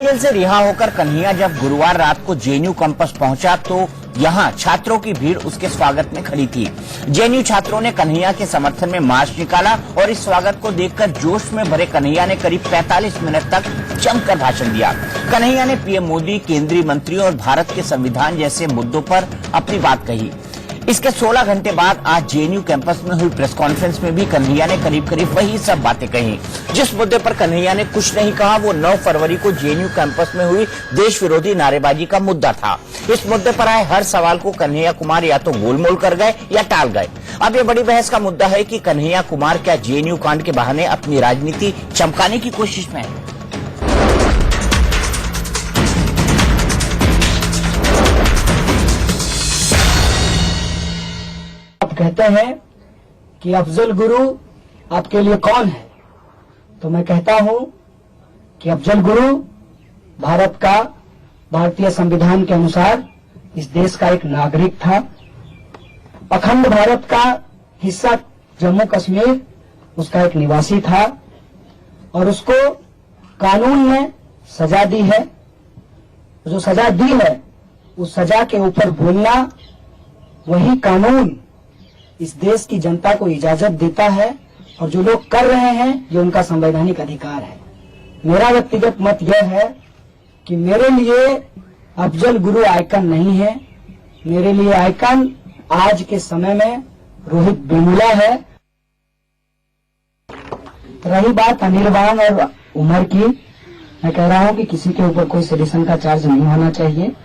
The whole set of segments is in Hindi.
जेल से रिहा होकर कन्हैया जब गुरुवार रात को जेएनयू कैंपस पहुंचा तो यहां छात्रों की भीड़ उसके स्वागत में खड़ी थी। जेएनयू छात्रों ने कन्हैया के समर्थन में मार्च निकाला और इस स्वागत को देखकर जोश में भरे कन्हैया ने करीब 45 मिनट तक जमकर भाषण दिया। कन्हैया ने पीएम मोदी, केंद्रीय मंत्रियों और भारत के संविधान जैसे मुद्दों पर अपनी बात कही। इसके 16 घंटे बाद आज जेएनयू कैंपस में हुई प्रेस कॉन्फ्रेंस में भी कन्हैया ने करीब वही सब बातें कही। जिस मुद्दे पर कन्हैया ने कुछ नहीं कहा वो 9 फरवरी को जेएनयू कैंपस में हुई देश विरोधी नारेबाजी का मुद्दा था। इस मुद्दे पर आए हर सवाल को कन्हैया कुमार या तो गोलमोल कर गए या टाल गए। अब ये बड़ी बहस का मुद्दा है कि कन्हैया कुमार क्या जेएनयू कांड के बहाने अपनी राजनीति चमकाने की कोशिश में है। कहते हैं कि अफजल गुरु आपके लिए कौन है, तो मैं कहता हूं कि अफजल गुरु भारत का, भारतीय संविधान के अनुसार इस देश का एक नागरिक था। अखंड भारत का हिस्सा जम्मू कश्मीर उसका एक निवासी था और उसको कानून ने सजा दी है। जो सजा दी है उस सजा के ऊपर बोलना, वही कानून इस देश की जनता को इजाजत देता है और जो लोग कर रहे हैं ये उनका संवैधानिक अधिकार है। मेरा व्यक्तिगत मत यह है कि मेरे लिए अफजल गुरु आइकन नहीं है। मेरे लिए आइकन आज के समय में रोहित वेमुला है। रही बात अनिर्बान और उम्र की, मैं कह रहा हूं कि किसी के ऊपर कोई सेडिशन का चार्ज नहीं होना चाहिए।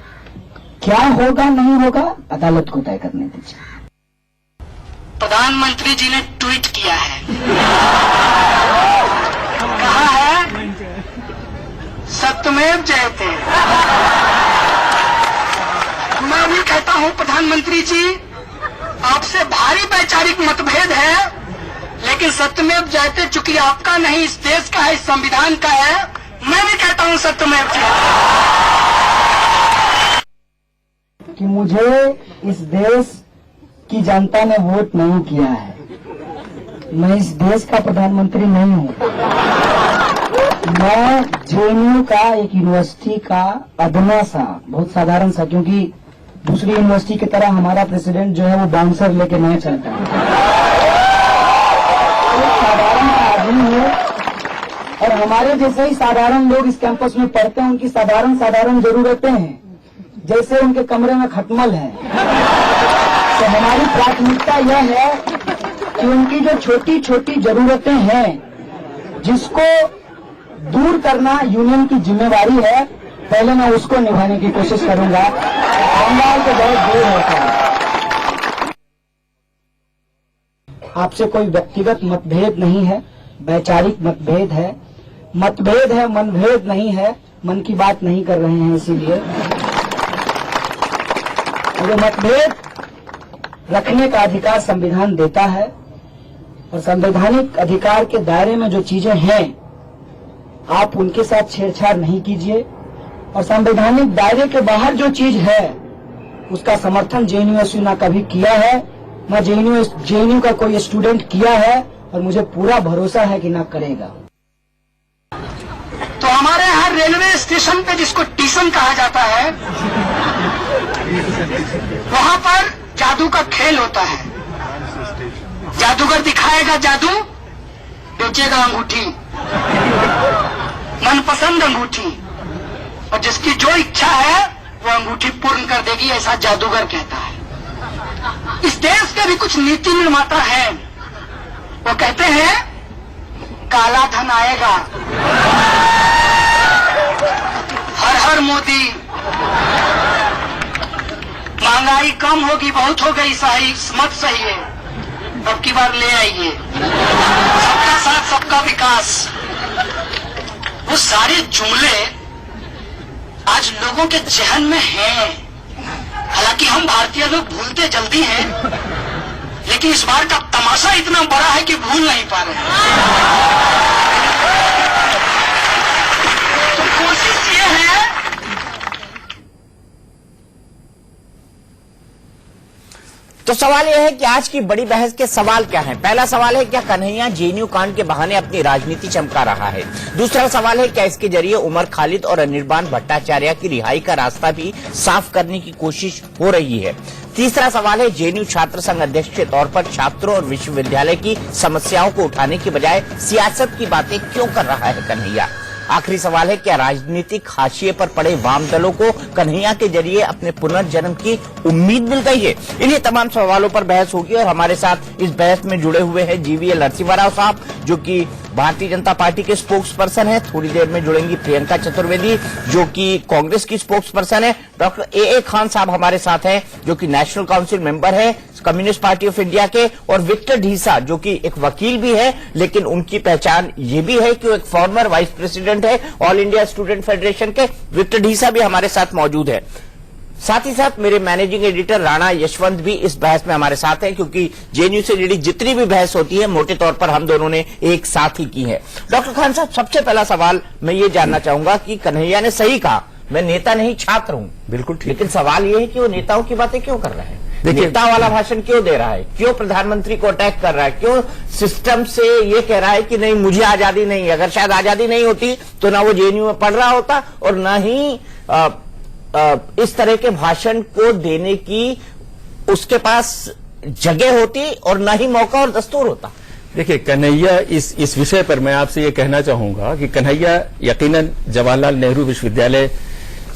क्या होगा नहीं होगा अदालत को तय करने दीजिए। प्रधानमंत्री जी ने ट्वीट किया है, कहा है सत्यमेव जयते। मैं भी कहता हूं प्रधानमंत्री जी, आपसे भारी वैचारिक मतभेद है, लेकिन सत्यमेव जयते चूंकि आपका नहीं इस देश का है, इस संविधान का है, मैं भी कहता हूं सत्यमेव जयते। कि मुझे इस देश की जनता ने वोट नहीं किया है। मैं इस देश का प्रधानमंत्री नहीं हूं। मैं जेएनयू का एक यूनिवर्सिटी का अदना सा, बहुत साधारण सा, क्योंकि दूसरी यूनिवर्सिटी की तरह हमारा प्रेसिडेंट जो है वो बाउंसर लेके नहीं चलता है। एक साधारण सा आदमी है और हमारे जैसे ही साधारण लोग इस कैंपस में पढ़ते हैं, उनकी साधारण जरूरतें हैं, जैसे उनके कमरे में खटमल है। तो हमारी प्राथमिकता यह है कि उनकी जो छोटी छोटी जरूरतें हैं जिसको दूर करना यूनियन की जिम्मेवारी है, पहले मैं उसको निभाने की कोशिश करूंगा। बंगाल तो बहुत दूर होता है। आपसे कोई व्यक्तिगत मतभेद नहीं है, वैचारिक मतभेद है। मतभेद है, मनभेद नहीं है। मन की बात नहीं कर रहे हैं, इसीलिए जो मतभेद रखने का अधिकार संविधान देता है और संवैधानिक अधिकार के दायरे में जो चीजें हैं आप उनके साथ छेड़छाड़ नहीं कीजिए, और संवैधानिक दायरे के बाहर जो चीज है उसका समर्थन जेएनयू ने कभी किया है, न जेएनयू का कोई स्टूडेंट किया है, और मुझे पूरा भरोसा है कि न करेगा। तो हमारे यहाँ रेलवे स्टेशन पे जिसको टीशन कहा जाता है, वहाँ पर जादू का खेल होता है। जादूगर दिखाएगा जादू, बेचेगा अंगूठी, मनपसंद अंगूठी, और जिसकी जो इच्छा है वो अंगूठी पूर्ण कर देगी, ऐसा जादूगर कहता है। इस देश के भी कुछ नीति निर्माता हैं, वो कहते हैं काला धन आएगा, हर हर मोदी, महंगाई कम होगी, बहुत हो गई, सही मत सही है, अब की बार ले आइए, सबका साथ सबका विकास। वो सारे जुमले आज लोगों के जहन में हैं। हालांकि हम भारतीय लोग भूलते जल्दी हैं, लेकिन इस बार का तमाशा इतना बड़ा है कि भूल नहीं पा रहे हैं। तो कोशिश ये है, तो तो सवाल यह है कि आज की बड़ी बहस के सवाल क्या हैं? पहला सवाल है, क्या कन्हैया जेएनयू कांड के बहाने अपनी राजनीति चमका रहा है? दूसरा सवाल है, क्या इसके जरिए उमर खालिद और अनिर्बान भट्टाचार्य की रिहाई का रास्ता भी साफ करने की कोशिश हो रही है? तीसरा सवाल है, जेएनयू छात्र संघ अध्यक्ष के तौर पर छात्रों और विश्वविद्यालय की समस्याओं को उठाने की बजाय सियासत की बातें क्यों कर रहा है कन्हैया? आखिरी सवाल है, क्या राजनीतिक हाशिए पर पड़े वाम दलों को कन्हैया के जरिए अपने पुनर्जन्म की उम्मीद मिल गई है? इन्हीं तमाम सवालों पर बहस होगी और हमारे साथ इस बहस में जुड़े हुए हैं जीवीएल नरसिम्हा राव साहब, जो कि भारतीय जनता पार्टी के स्पोक्स पर्सन है। थोड़ी देर में जुड़ेंगी प्रियंका चतुर्वेदी, जो कि कांग्रेस की स्पोक्स पर्सन है। डॉक्टर ए खान साहब हमारे साथ हैं, जो कि नेशनल काउंसिल मेंबर है कम्युनिस्ट पार्टी ऑफ इंडिया के, और विक्टर ढीसा, जो कि एक वकील भी है, लेकिन उनकी पहचान ये भी है कि वो एक फॉर्मर वाइस प्रेसिडेंट है ऑल इंडिया स्टूडेंट फेडरेशन के। विक्टर ढीसा भी हमारे साथ मौजूद है। साथ ही साथ मेरे मैनेजिंग एडिटर राणा यशवंत भी इस बहस में हमारे साथ हैं, क्योंकि जेएनयू से जुड़ी जितनी भी बहस होती है मोटे तौर पर हम दोनों ने एक साथ ही की है। डॉक्टर खान साहब, सबसे पहला सवाल मैं ये जानना चाहूंगा कि कन्हैया ने सही कहा, मैं नेता नहीं छात्र हूं। बिल्कुल ठीक। लेकिन सवाल ये है कि वो नेताओं की बातें क्यों कर रहे हैं? नेता वाला भाषण क्यों दे रहा है? क्यों प्रधानमंत्री को अटैक कर रहा है? क्यों सिस्टम से ये कह रहा है कि नहीं, मुझे आजादी नहीं? अगर शायद आजादी नहीं होती तो ना वो जेएनयू में पढ़ रहा होता और ना ही इस तरह के भाषण को देने की उसके पास जगह होती और ना ही मौका और दस्तूर होता। देखिए, कन्हैया इस विषय पर मैं आपसे ये कहना चाहूंगा कि कन्हैया यकीनन जवाहरलाल नेहरू विश्वविद्यालय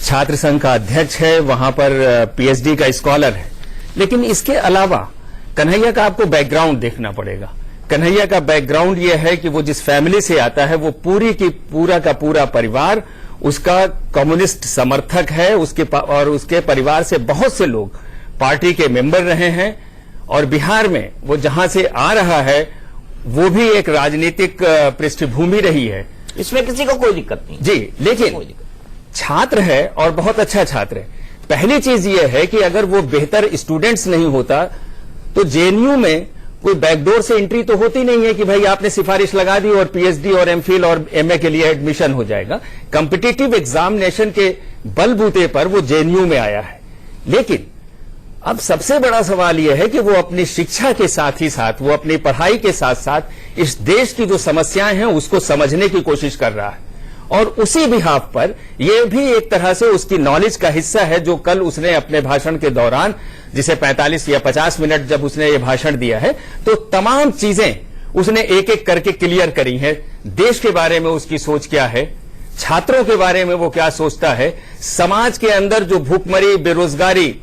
छात्र संघ का अध्यक्ष है, वहां पर पीएचडी का स्कॉलर है। लेकिन इसके अलावा कन्हैया का आपको बैकग्राउंड देखना पड़ेगा। कन्हैया का बैकग्राउंड यह है कि वो जिस फैमिली से आता है, वो पूरा का पूरा परिवार उसका कम्युनिस्ट समर्थक है। और उसके परिवार से बहुत से लोग पार्टी के मेंबर रहे हैं, और बिहार में वो जहां से आ रहा है वो भी एक राजनीतिक पृष्ठभूमि रही है। इसमें किसी को कोई दिक्कत नहीं जी, लेकिन छात्र है और बहुत अच्छा छात्र है। पहली चीज ये है कि अगर वो बेहतर स्टूडेंट्स नहीं होता तो जेएनयू में कोई बैकडोर से एंट्री तो होती नहीं है कि भाई आपने सिफारिश लगा दी और पीएचडी और एमफिल और एमए के लिए एडमिशन हो जाएगा। कॉम्पिटिटिव एग्जामिनेशन के बलबूते पर वो जेएनयू में आया है। लेकिन अब सबसे बड़ा सवाल यह है कि वो अपनी शिक्षा के साथ ही साथ, वो अपनी पढ़ाई के साथ साथ इस देश की जो समस्याएं हैं उसको समझने की कोशिश कर रहा है, और उसी बिहाफ पर यह भी एक तरह से उसकी नॉलेज का हिस्सा है, जो कल उसने अपने भाषण के दौरान, जिसे 45 या 50 मिनट जब उसने ये भाषण दिया है, तो तमाम चीजें उसने एक एक करके क्लियर करी हैं। देश के बारे में उसकी सोच क्या है, छात्रों के बारे में वो क्या सोचता है, समाज के अंदर जो भूखमरी, बेरोजगारी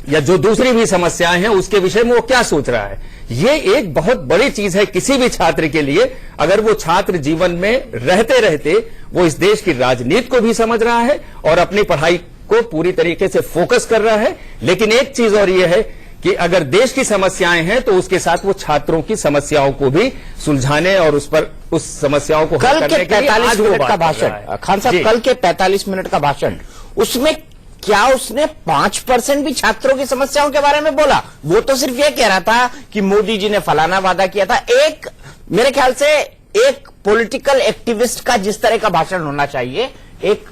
या जो दूसरी भी समस्याएं हैं उसके विषय में वो क्या सोच रहा है। ये एक बहुत बड़ी चीज है किसी भी छात्र के लिए, अगर वो छात्र जीवन में रहते रहते वो इस देश की राजनीति को भी समझ रहा है और अपनी पढ़ाई को पूरी तरीके से फोकस कर रहा है। लेकिन एक चीज और ये है कि अगर देश की समस्याएं हैं तो उसके साथ वो छात्रों की समस्याओं को भी सुलझाने और उस समस्याओं को कल के 45 मिनट का भाषण, खान साहब, कल के 45 मिनट का भाषण, उसमें क्या उसने 5% भी छात्रों की समस्याओं के बारे में बोला? वो तो सिर्फ ये कह रहा था कि मोदी जी ने फलाना वादा किया था। एक, मेरे ख्याल से एक पॉलिटिकल एक्टिविस्ट का जिस तरह का भाषण होना चाहिए, एक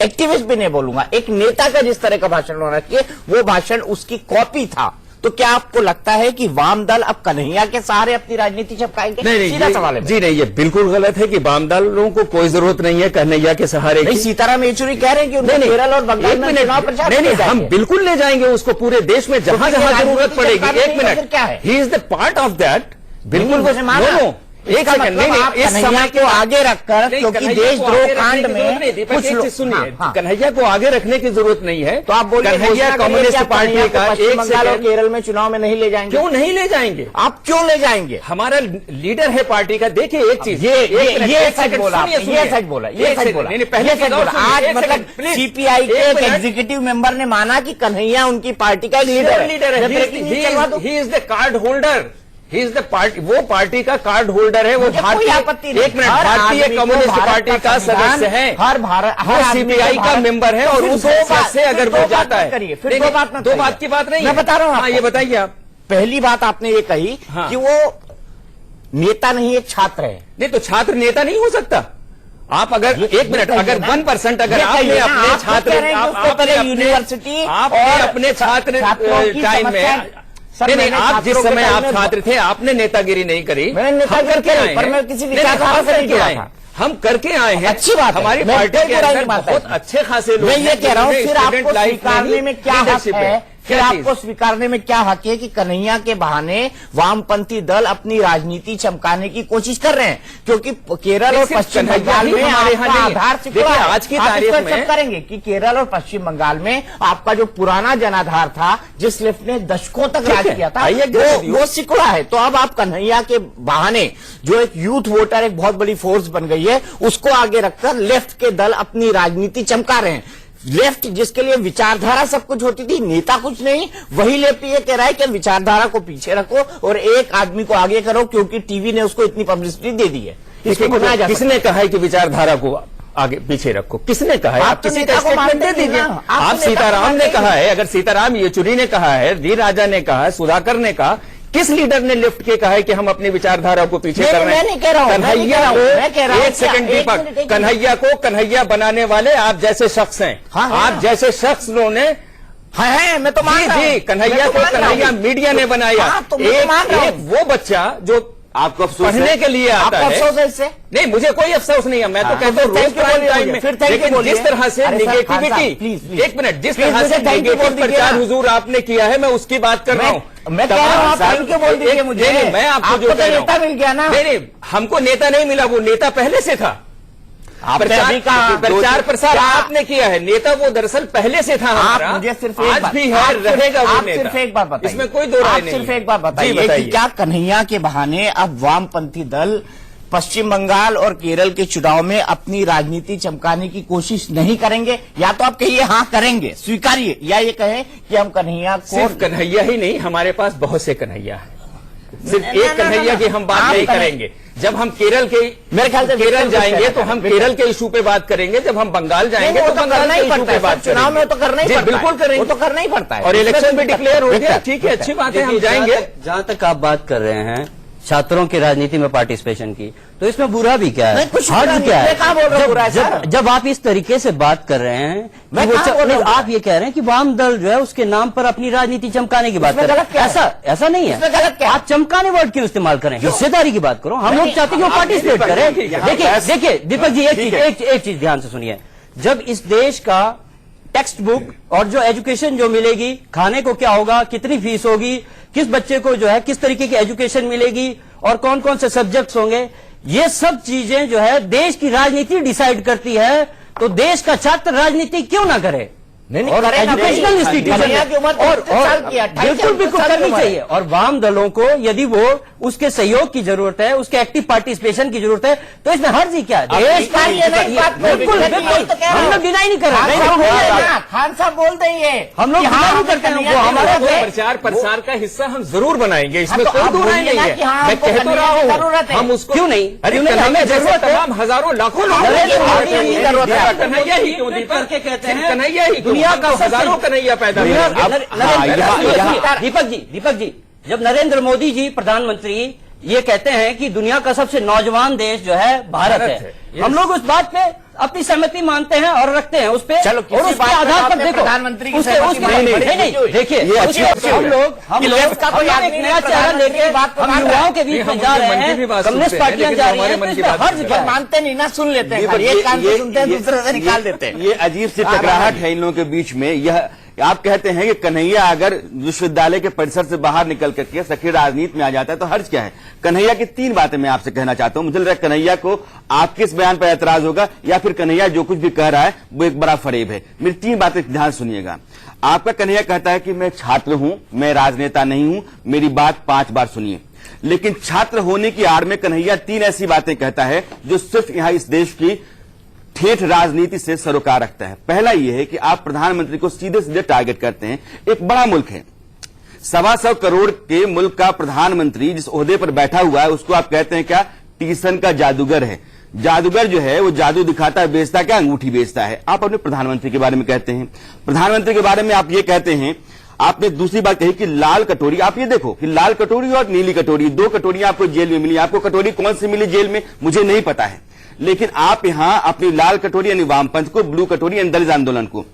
एक्टिविस्ट भी नहीं बोलूंगा, एक नेता का जिस तरह का भाषण होना चाहिए, वो भाषण उसकी कॉपी था। तो क्या आपको लगता है कि वाम दल अब कन्हैया के सहारे अपनी राजनीति छपकाएंगे? नहीं, सीधा सवाल है जी नहीं, ये बिल्कुल गलत है कि वाम दलों को कोई जरूरत नहीं है कन्हैया के सहारे की। सीताराम येचुरी कह रहे हैं कि उन्हें केरल और बंगाल में चुनाव प्रचार नहीं, हम बिल्कुल ले जाएंगे उसको पूरे देश में जहां जहां जरूरत पड़ेगी। एक मिनट, क्या है, he is the part of that. बिल्कुल, एक सेकंड, नहीं, इस समय को आगे रखकर, क्योंकि देशद्रोह कांड में कुछ लोग, सुनिए, कन्हैया को आगे रखने की जरूरत नहीं है। तो आप बोलिए कन्हैया कम्युनिस्ट पार्टी का पश्चिम बंगाल और केरल में चुनाव में नहीं ले जाएंगे? क्यों नहीं ले जाएंगे? आप क्यों ले जाएंगे? हमारा लीडर है पार्टी का। देखिए एक चीज, ये सच बोला, ये सच बोला, ये सच बोला, पहले सच बोला। आज मतलब सीपीआई के एक एग्जीक्यूटिव मेंबर ने माना कि कन्हैया उनकी पार्टी का लीडर है। He is the card holder, he is the party, वो पार्टी का कार्ड होल्डर है। वो भारतीय, एक मिनट, भारतीय कम्युनिस्ट पार्टी का सदस्य है, वो सीपीआई का मेंबर है, और उस हैसियत से अगर वो जाता है, दो बात की बात नहीं, मैं बता रहा हूँ। हाँ, ये बताइए आप। पहली बात आपने ये कही कि वो नेता नहीं, एक छात्र है। नहीं, तो छात्र नेता नहीं हो सकता। आप अगर एक मिनट, अगर 1% अगर आपने अपने छात्र, यूनिवर्सिटी, आपने अपने छात्र टाइम में सर, नहीं, मैंने आप जिस छात्रों के समय टाइम आप में छात्र थे आपने नेतागिरी नहीं करी। मैंने हम नेतागिरी करके करी, आए पर हैं। मैं किसी नहीं, विचारधारा हम से नहीं करके जुड़ा आए था। हैं। हम करके आए हैं। अच्छी बात है। हमारी मैं पार्टी कोई के बुराई अंदर नहीं मानता बहुत है। अच्छे खासे लोग मैं हैं ये कह रहा हूँ, जिन्होंने फिर स्टूडेंट आपको लाइफ स्वीकारने में क्या हक leadership है, फिर क्या आपको चीज? स्वीकारने में क्या हक है कि कन्हैया के बहाने वामपंथी दल अपनी राजनीति चमकाने की कोशिश कर रहे हैं, क्योंकि केरल और सिर्फ पश्चिम कन्हैया बंगाल ही में हमारे यहाँ आपका नहीं है। आधार देखिए, सिकुड़ा है। आज की आप तारीख इसको में- एक्सेप्ट करेंगे कि केरल और पश्चिम बंगाल में आपका जो पुराना जनाधार था, जिस लिफ्ट ने दशकों तक राज किया था, I agree with you. वो सिकुड़ा है। तो अब आप कन्हैया के बहाने जो एक यूथ वोटर एक बहुत बड़ी फोर्स बन गई है, उसको आगे रखकर लेफ्ट के दल अपनी राजनीति चमका रहे हैं। लेफ्ट जिसके लिए विचारधारा सब कुछ होती थी, नेता कुछ नहीं, वही लेफ्ट ये कह रहा है कि विचारधारा को पीछे रखो और एक आदमी को आगे करो, क्योंकि टीवी ने उसको इतनी पब्लिसिटी दे दी है। इसको बनाया जा सकता किसने कहा है कि विचारधारा को आगे पीछे रखो? किसने कहा है? आप आप तो किसी नेता का को स्टेटमेंट मानते दे नहीं दीजिए। ना। आप तो आप नेता को सीताराम मानते ने ही कहा नहीं। है, अगर सीताराम येचुरी ने कहा है, डी राजा ने कहा है, सुधाकर ने कहा, किस लीडर ने लिफ्ट के कहा है कि हम अपनी विचारधारा को पीछे कर रहे हैं? मैं नहीं कह रहा हूं, कन्हैया मैं कह रहा हूं, एक सेकंड एक दीपक, मिनट, एक कन्हैया को कन्हैया बनाने वाले आप जैसे शख्स हैं। हाँ, हाँ। आप जैसे शख्स ने है, मैं तो मान रहा हूं। जी कन्हैया मैं तो को मान रहा हूं। कन्हैया मीडिया ने बनाया। हाँ, तो मैं तो मान रहा हूं। एक वो बच्चा जो आपको अफसोस पढ़ने है? के लिए आता आपको है। अफसोस है इससे? नहीं, मुझे कोई अफसोस नहीं है। मैं तो हाँ, कहता हूँ फिर रोज thank you प्राइम बोलिए टाइम मुझे, में, फिर thank you लेकिन बोलिए। जिस तरह से अरे सर, खान साहब, नेगेटिविटी, प्लीज, प्लीज। एक मिनट, जिस प्लीज, तरह मुझे से thank you नेगेटिव बोल दीजिए प्रचार ना। हुजूर आपने किया है, मैं उसकी बात कर रहा हूँ। मैं कह रहा हूं, आप तमाम thank you बोल दीजिए एक- मुझे। नहीं, मैं आपको जो आपको तो कह रहा हूं- नेता मिल गया ना। नहीं, हमको नेता नहीं मिला, वो नेता पहले से था। आपने अभी कहा प्रचार प्रसार क्या- आपने किया है, नेता वो दरअसल पहले से था हमारा। आप मुझे सिर्फ एक आज बात- भी आप है, सिर्फ- रहेगा वो आप नेता। सिर्फ एक बात बताइए, इसमें कोई दो राय आप नहीं सिर्फ है। एक बात जी, बताइए कि बताइए। क्या कन्हैया के बहाने अब वामपंथी दल पश्चिम बंगाल और केरल के चुनाव में अपनी राजनीति चमकाने की कोशिश नहीं करेंगे? या तो आप कहिए हाँ करेंगे, स्वीकारिए, या ये कहें कि हम कन्हैया को सिर्फ कन्हैया ही नहीं, हमारे पास बहुत से कन्हैया हैं। सिर्फ ना, एक ना, कन्हैया ना, की हम बात आप नहीं करें- करेंगे। जब हम केरल के मेरे ख्याल से केरल बिल्कुल जाएंगे कुछ तो हम बिल्कुल। केरल के इशू पे बात करेंगे। जब हम बंगाल जाएंगे वो तो बंगाल करना के ही इशू पड़ता पे है, बात चुनाव करेंगे। में तो करना ही जी, पड़ता है। बिल्कुल करेंगे, वो तो करना ही पड़ता है। और इसमें इलेक्शन कोई भी डिक्लेयर हो गया, दिक्कत- ठीक है, अच्छी बात है, हम देखिए, जाएंगे। जहाँ तक आप बात कर रहे हैं छात्रों की राजनीति में पार्टिसिपेशन की, तो इसमें बुरा भी क्या है? नहीं, कुछ बुरा हर्ज नहीं, क्या है? मैं कहाँ बोल रहा हूँ बुरा है, सर? जब आप इस तरीके से बात कर रहे हैं कि मैं वो कहाँ बोल रहा हूँ? आप ये कह रहे हैं कि वाम दल जो है उसके नाम पर अपनी राजनीति चमकाने की बात इसमें कर रहे गलत क्या हैं। है? ऐसा नहीं इसमें है। गलत क्या है? आप चमकाने वर्ड क्यों इस्तेमाल करें? हिस्सेदारी की बात करो। हम लोग नहीं, चाहते हैं कि वो आप पार्टिसिपेट दीपक करें। जी, यहाँ देखिए बस- देखिए दीपक जी, ठीक है। एक चीज ध्यान से सुनिए। जब इस देश का टेक्स्ट बुक और जो एजुकेशन जो मिलेगी, खाने को क्या होगा, कितनी फीस होगी, किस बच्चे को जो है किस तरीके की एजुकेशन मिलेगी और कौन कौन से सब्जेक्ट्स होंगे, ये सब चीजें जो है देश की राजनीति डिसाइड करती है। तो देश का छात्र राजनीति क्यों ना करे? नहीं, और करेगा नहीं। एजुकेशनल इंस्टीट्यूशन कन्हैया की उम्र 33 साल की है, 28 बिल्कुल बिल्कुल साल की करनी उम्र है। चाहिए। और वाम दलों को यदि वो उसके सहयोग की जरूरत है, उसके एक्टिव पार्टिसिपेशन की जरूरत है, तो इसमें हर्ज ही क्या है? देश का ये नहीं बात बोल रहे, बिल्कुल मैं तो बिल्कुल, यही तो कह रहा हम हूं। लोग डिनाई नहीं कर रहे खान हैं। साहब नहीं, बोल रहे नहीं, हैं ना, खान साहब बोलते ही है हम लोग कि हाँ, नहीं हमें करते हैं, कन्हैया वो की हमारे जरूरत है। प्रचार प्रसार का हिस्सा हम जरूर बनाएंगे, इसमें हाँ, तो कोई आप दो राय बोलिए नहीं ना है। कि हाँ, मैं हमको कह तो कन्हैया रहा की हूँ, जरूरत है। हम उसको क्यों नहीं? अरे क्यों नहीं? कन्हैया हमें जैसे जरूरत है। तमाम हजारों लाखों लोग नरेंद्र हैं। मोदी की जरूरत है। कन्हैया ही क्यों दीपक? करके कहते हैं कन्हैया ही क्यों? दुनिया हम का तो सबसे- हजारों कन्हैया पैदा दुनिया- करेंगे। दीपक जी, जब नरेंद्र मोदी जी प्रधानमंत्री ये कहते हैं कि दुनिया का सबसे नौजवान देश जो है भारत भारत है, है। हम लोग उस बात पे अपनी सहमति मानते हैं और रखते हैं उस पे। चलो, किसी और उसके बात पे आधार पर आपने देखो प्रधानमंत्री की उसके सहमति मानी। नहीं, देखिए ये अच्छी बात है। हम लोग कि लेफ्ट का कोई एक आदमी नया चेहरा प्रधानमंत्री लेके की बात को हम मान रहा है। युवाओं के नहीं, बीच हम में जा उनके रहे मन की भी हैं, बात कम्युनिस्ट सुनते हैं, पार्टियां लेकिन जा रही हमारे हैं, मन तो की इसमें बात हर्ज सुनते क्या हैं। है? मानते नहीं ना, सुन लेते हैं ये- खाली। एक कान से ये- सुनते हैं, ये- दूसरे से निकाल देते हैं। ये अजीब सी टकराहट है इन लोगों के बीच में। यह आप कहते हैं कि कन्हैया अगर विश्वविद्यालय के परिसर से बाहर निकल करके सक्रिय राजनीति में आ जाता है तो हर्ज क्या है? कन्हैया की तीन बातें मैं आपसे कहना चाहता हूं। मुझे लग रहा है कन्हैया को आपके इस बयान पर ऐतराज होगा या फिर कन्हैया जो कुछ भी कह रहा है वो एक बड़ा फरेब है। मेरी तीन बातें ध्यान सुनिएगा। आपका कन्हैया कहता है कि मैं छात्र हूं, मैं राजनेता नहीं हूं, मेरी बात 5 बार सुनिए। लेकिन छात्र होने की आड़ में कन्हैया तीन ऐसी बातें कहता है जो सिर्फ यहां इस देश की ठेठ राजनीति से सरोकार रखता है। पहला यह है कि आप प्रधानमंत्री को सीधे सीधे टारगेट करते हैं। एक बड़ा मुल्क है, 125 करोड़ के मुल्क का प्रधानमंत्री जिस ओहदे पर बैठा हुआ है उसको आप कहते हैं क्या? टीसन का जादूगर है। जादूगर जो है वो जादू दिखाता है, बेचता क्या? अंगूठी बेचता है। आप अपने प्रधानमंत्री के बारे में कहते हैं। प्रधानमंत्री के बारे में आप ये कहते हैं। आपने दूसरी बात कही कि लाल कटोरी। आप ये देखो कि लाल कटोरी और नीली कटोरी, दो कटोरियां आपको जेल में मिली। आपको कटोरी कौन सी मिली जेल में मुझे नहीं पता है, लेकिन आप यहां अपनी लाल कटोरी यानी वामपंथ को, ब्लू कटोरी यानी दलित आंदोलन को,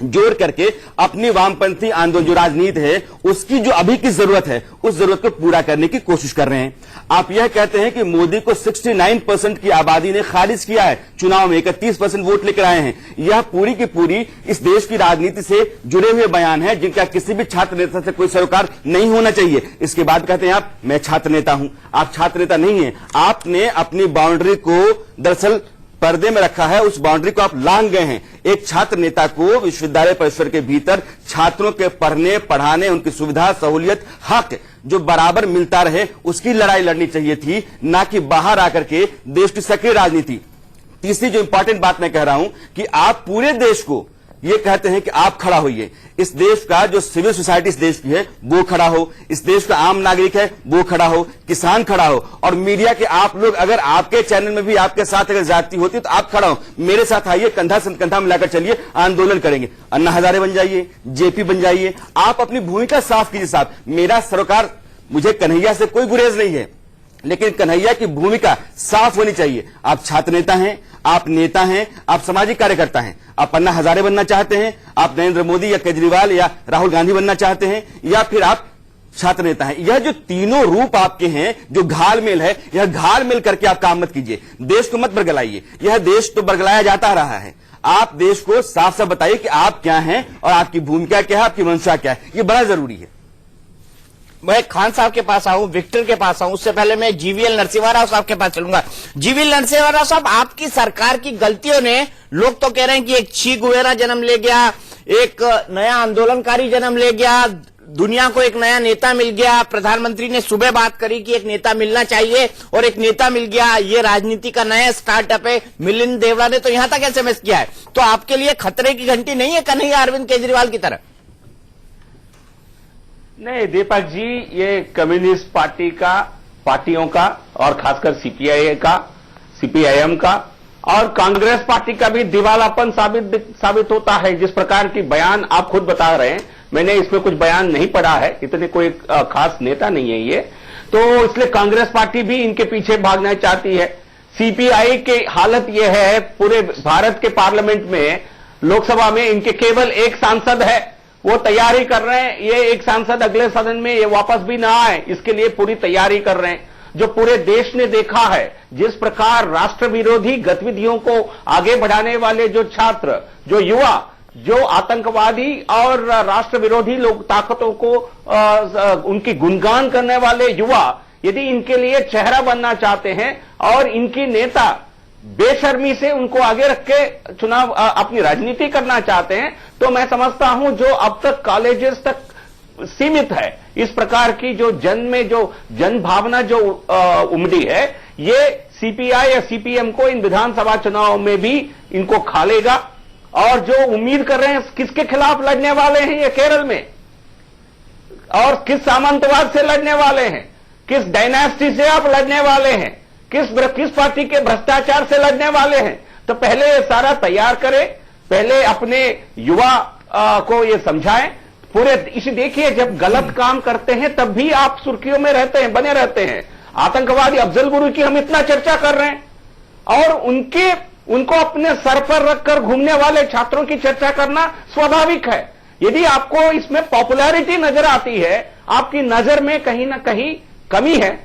जोड़ करके अपनी वामपंथी आंदोलन जो राजनीति है उसकी जो अभी की जरूरत है उस जरूरत को पूरा करने की कोशिश कर रहे हैं। आप यह कहते हैं कि मोदी को 69% की आबादी ने खारिज किया है चुनाव में, 31% वोट लेकर आए हैं। यह पूरी की पूरी इस देश की राजनीति से जुड़े हुए बयान है जिनका किसी भी छात्र नेता से कोई सरोकार नहीं होना चाहिए। इसके बाद कहते हैं आप मैं छात्र नेता हूं। आप छात्र नेता नहीं है, आपने अपनी बाउंड्री को दरअसल पर्दे में रखा है, उस बाउंड्री को आप लांघ गए हैं। एक छात्र नेता को विश्वविद्यालय परिसर के भीतर छात्रों के पढ़ने पढ़ाने, उनकी सुविधा सहूलियत हक जो बराबर मिलता रहे उसकी लड़ाई लड़नी चाहिए थी, ना कि बाहर आकर के देश की सक्रिय राजनीति। तीसरी जो इंपॉर्टेंट बात मैं कह रहा हूं कि आप पूरे देश को ये कहते हैं कि आप खड़ा होइए। इस देश का जो सिविल सोसाइटी इस देश की है वो खड़ा हो, इस देश का आम नागरिक है वो खड़ा हो, किसान खड़ा हो, और मीडिया के आप लोग अगर आपके चैनल में भी आपके साथ अगर ज्यादती होती तो आप खड़ा हो, मेरे साथ आइए, कंधा से कंधा मिलाकर चलिए, आंदोलन करेंगे। अन्ना हजारे बन जाइए, जेपी बन जाइए, आप अपनी भूमिका साफ कीजिए साहब। मेरा सरोकार, मुझे कन्हैया से कोई गुरेज नहीं है, लेकिन कन्हैया की भूमिका साफ होनी चाहिए। आप छात्र नेता हैं, आप नेता हैं, आप सामाजिक कार्यकर्ता हैं, आप अन्ना हजारे बनना चाहते हैं, आप नरेंद्र मोदी या केजरीवाल या राहुल गांधी बनना चाहते हैं, या फिर आप छात्र नेता हैं। यह जो तीनों रूप आपके हैं, जो घालमेल है, यह घालमेल करके आप काम मत कीजिए, देश को मत बरगलाइए। यह देश तो बरगलाया जाता रहा है। आप देश को साफ साफ बताइए कि आप क्या हैं और आपकी भूमिका क्या है, आपकी मंशा क्या है। यह बड़ा जरूरी है। मैं खान साहब के पास आऊं, विक्टर के पास आऊं, उससे पहले मैं जीवीएल नरसिम्हा राव साहब के पास चलूंगा। जीवीएल नरसिम्हा राव साहब, आपकी सरकार की गलतियों ने, लोग तो कह रहे हैं कि एक ची गुवेरा जन्म ले गया, एक नया आंदोलनकारी जन्म ले गया, दुनिया को एक नया नेता मिल गया। प्रधानमंत्री ने सुबह बात करी कि एक नेता मिलना चाहिए और एक नेता मिल गया, ये राजनीति का नया स्टार्टअप है। मिलिंद देवड़ा ने तो यहां तक एसएमएस किया है। तो आपके लिए खतरे की घंटी नहीं है कन्हैया अरविंद केजरीवाल की तरह? नहीं दीपक जी, ये कम्युनिस्ट पार्टियों का और खासकर सीपीआई का, सीपीआईएम का और कांग्रेस पार्टी का भी दिवालापन साबित होता है। जिस प्रकार की बयान आप खुद बता रहे हैं, मैंने इसमें कुछ बयान नहीं पढ़ा है, इतने कोई खास नेता नहीं है ये, तो इसलिए कांग्रेस पार्टी भी इनके पीछे भागना चाहती है। सीपीआई की हालत यह है, पूरे भारत के पार्लियामेंट में, लोकसभा में इनके केवल एक सांसद है, वो तैयारी कर रहे हैं ये एक सांसद अगले सदन में ये वापस भी ना आए, इसके लिए पूरी तैयारी कर रहे हैं। जो पूरे देश ने देखा है जिस प्रकार राष्ट्र विरोधी गतिविधियों को आगे बढ़ाने वाले जो छात्र, जो युवा, जो आतंकवादी और राष्ट्र विरोधी लोग ताकतों को उनकी गुणगान करने वाले युवा, यदि इनके लिए चेहरा बनना चाहते हैं और इनकी नेता बेशर्मी से उनको आगे रख के चुनाव अपनी राजनीति करना चाहते हैं, तो मैं समझता हूं जो अब तक कॉलेजेस तक सीमित है, इस प्रकार की जो जन में जो जन भावना जो उमड़ी है, ये सीपीआई या सीपीएम को इन विधानसभा चुनाव में भी इनको खा लेगा। और जो उम्मीद कर रहे हैं किसके खिलाफ लड़ने वाले हैं ये केरल में, और किस सामंतवाद से लड़ने वाले हैं, किस डायनेस्टी से आप लड़ने वाले हैं, किस पार्टी के भ्रष्टाचार से लड़ने वाले हैं, तो पहले ये सारा तैयार करें, पहले अपने युवा को ये समझाएं। पूरे इसे देखिए, जब गलत काम करते हैं तब भी आप सुर्खियों में रहते हैं, बने रहते हैं। आतंकवादी अफजल गुरु की हम इतना चर्चा कर रहे हैं और उनको अपने सर पर रखकर घूमने वाले छात्रों की चर्चा करना स्वाभाविक है। यदि आपको इसमें पॉपुलैरिटी नजर आती है, आपकी नजर में कहीं ना कहीं कमी है,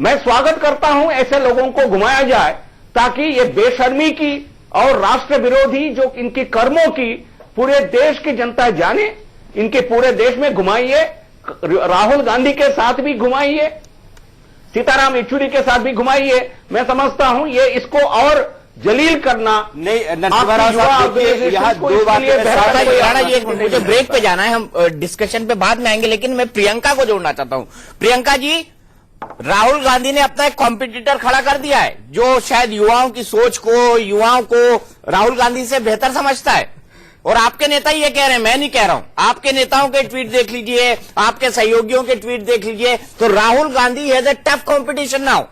मैं स्वागत करता हूं ऐसे लोगों को घुमाया जाए, ताकि ये बेशर्मी की और राष्ट्र विरोधी जो इनकी कर्मों की पूरे देश की जनता जाने। इनके पूरे देश में घुमाइए, राहुल गांधी के साथ भी घुमाइए, सीताराम येचुरी के साथ भी घुमाइए। मैं समझता हूं ये इसको और जलील करना नहीं। नरसिम्हा साहब, यहाँ दो बातें, मुझे ब्रेक पे जाना है, हम डिस्कशन पे बाद में आएंगे, लेकिन मैं प्रियंका को जोड़ना चाहता हूं। प्रियंका जी, राहुल गांधी ने अपना एक कॉम्पिटिटर खड़ा कर दिया है जो शायद युवाओं की सोच को, युवाओं को राहुल गांधी से बेहतर समझता है, और आपके नेता ये कह रहे हैं, मैं नहीं कह रहा हूं, आपके नेताओं के ट्वीट देख लीजिए, आपके सहयोगियों के ट्वीट देख लीजिए, तो Rahul Gandhi has a tough competition now.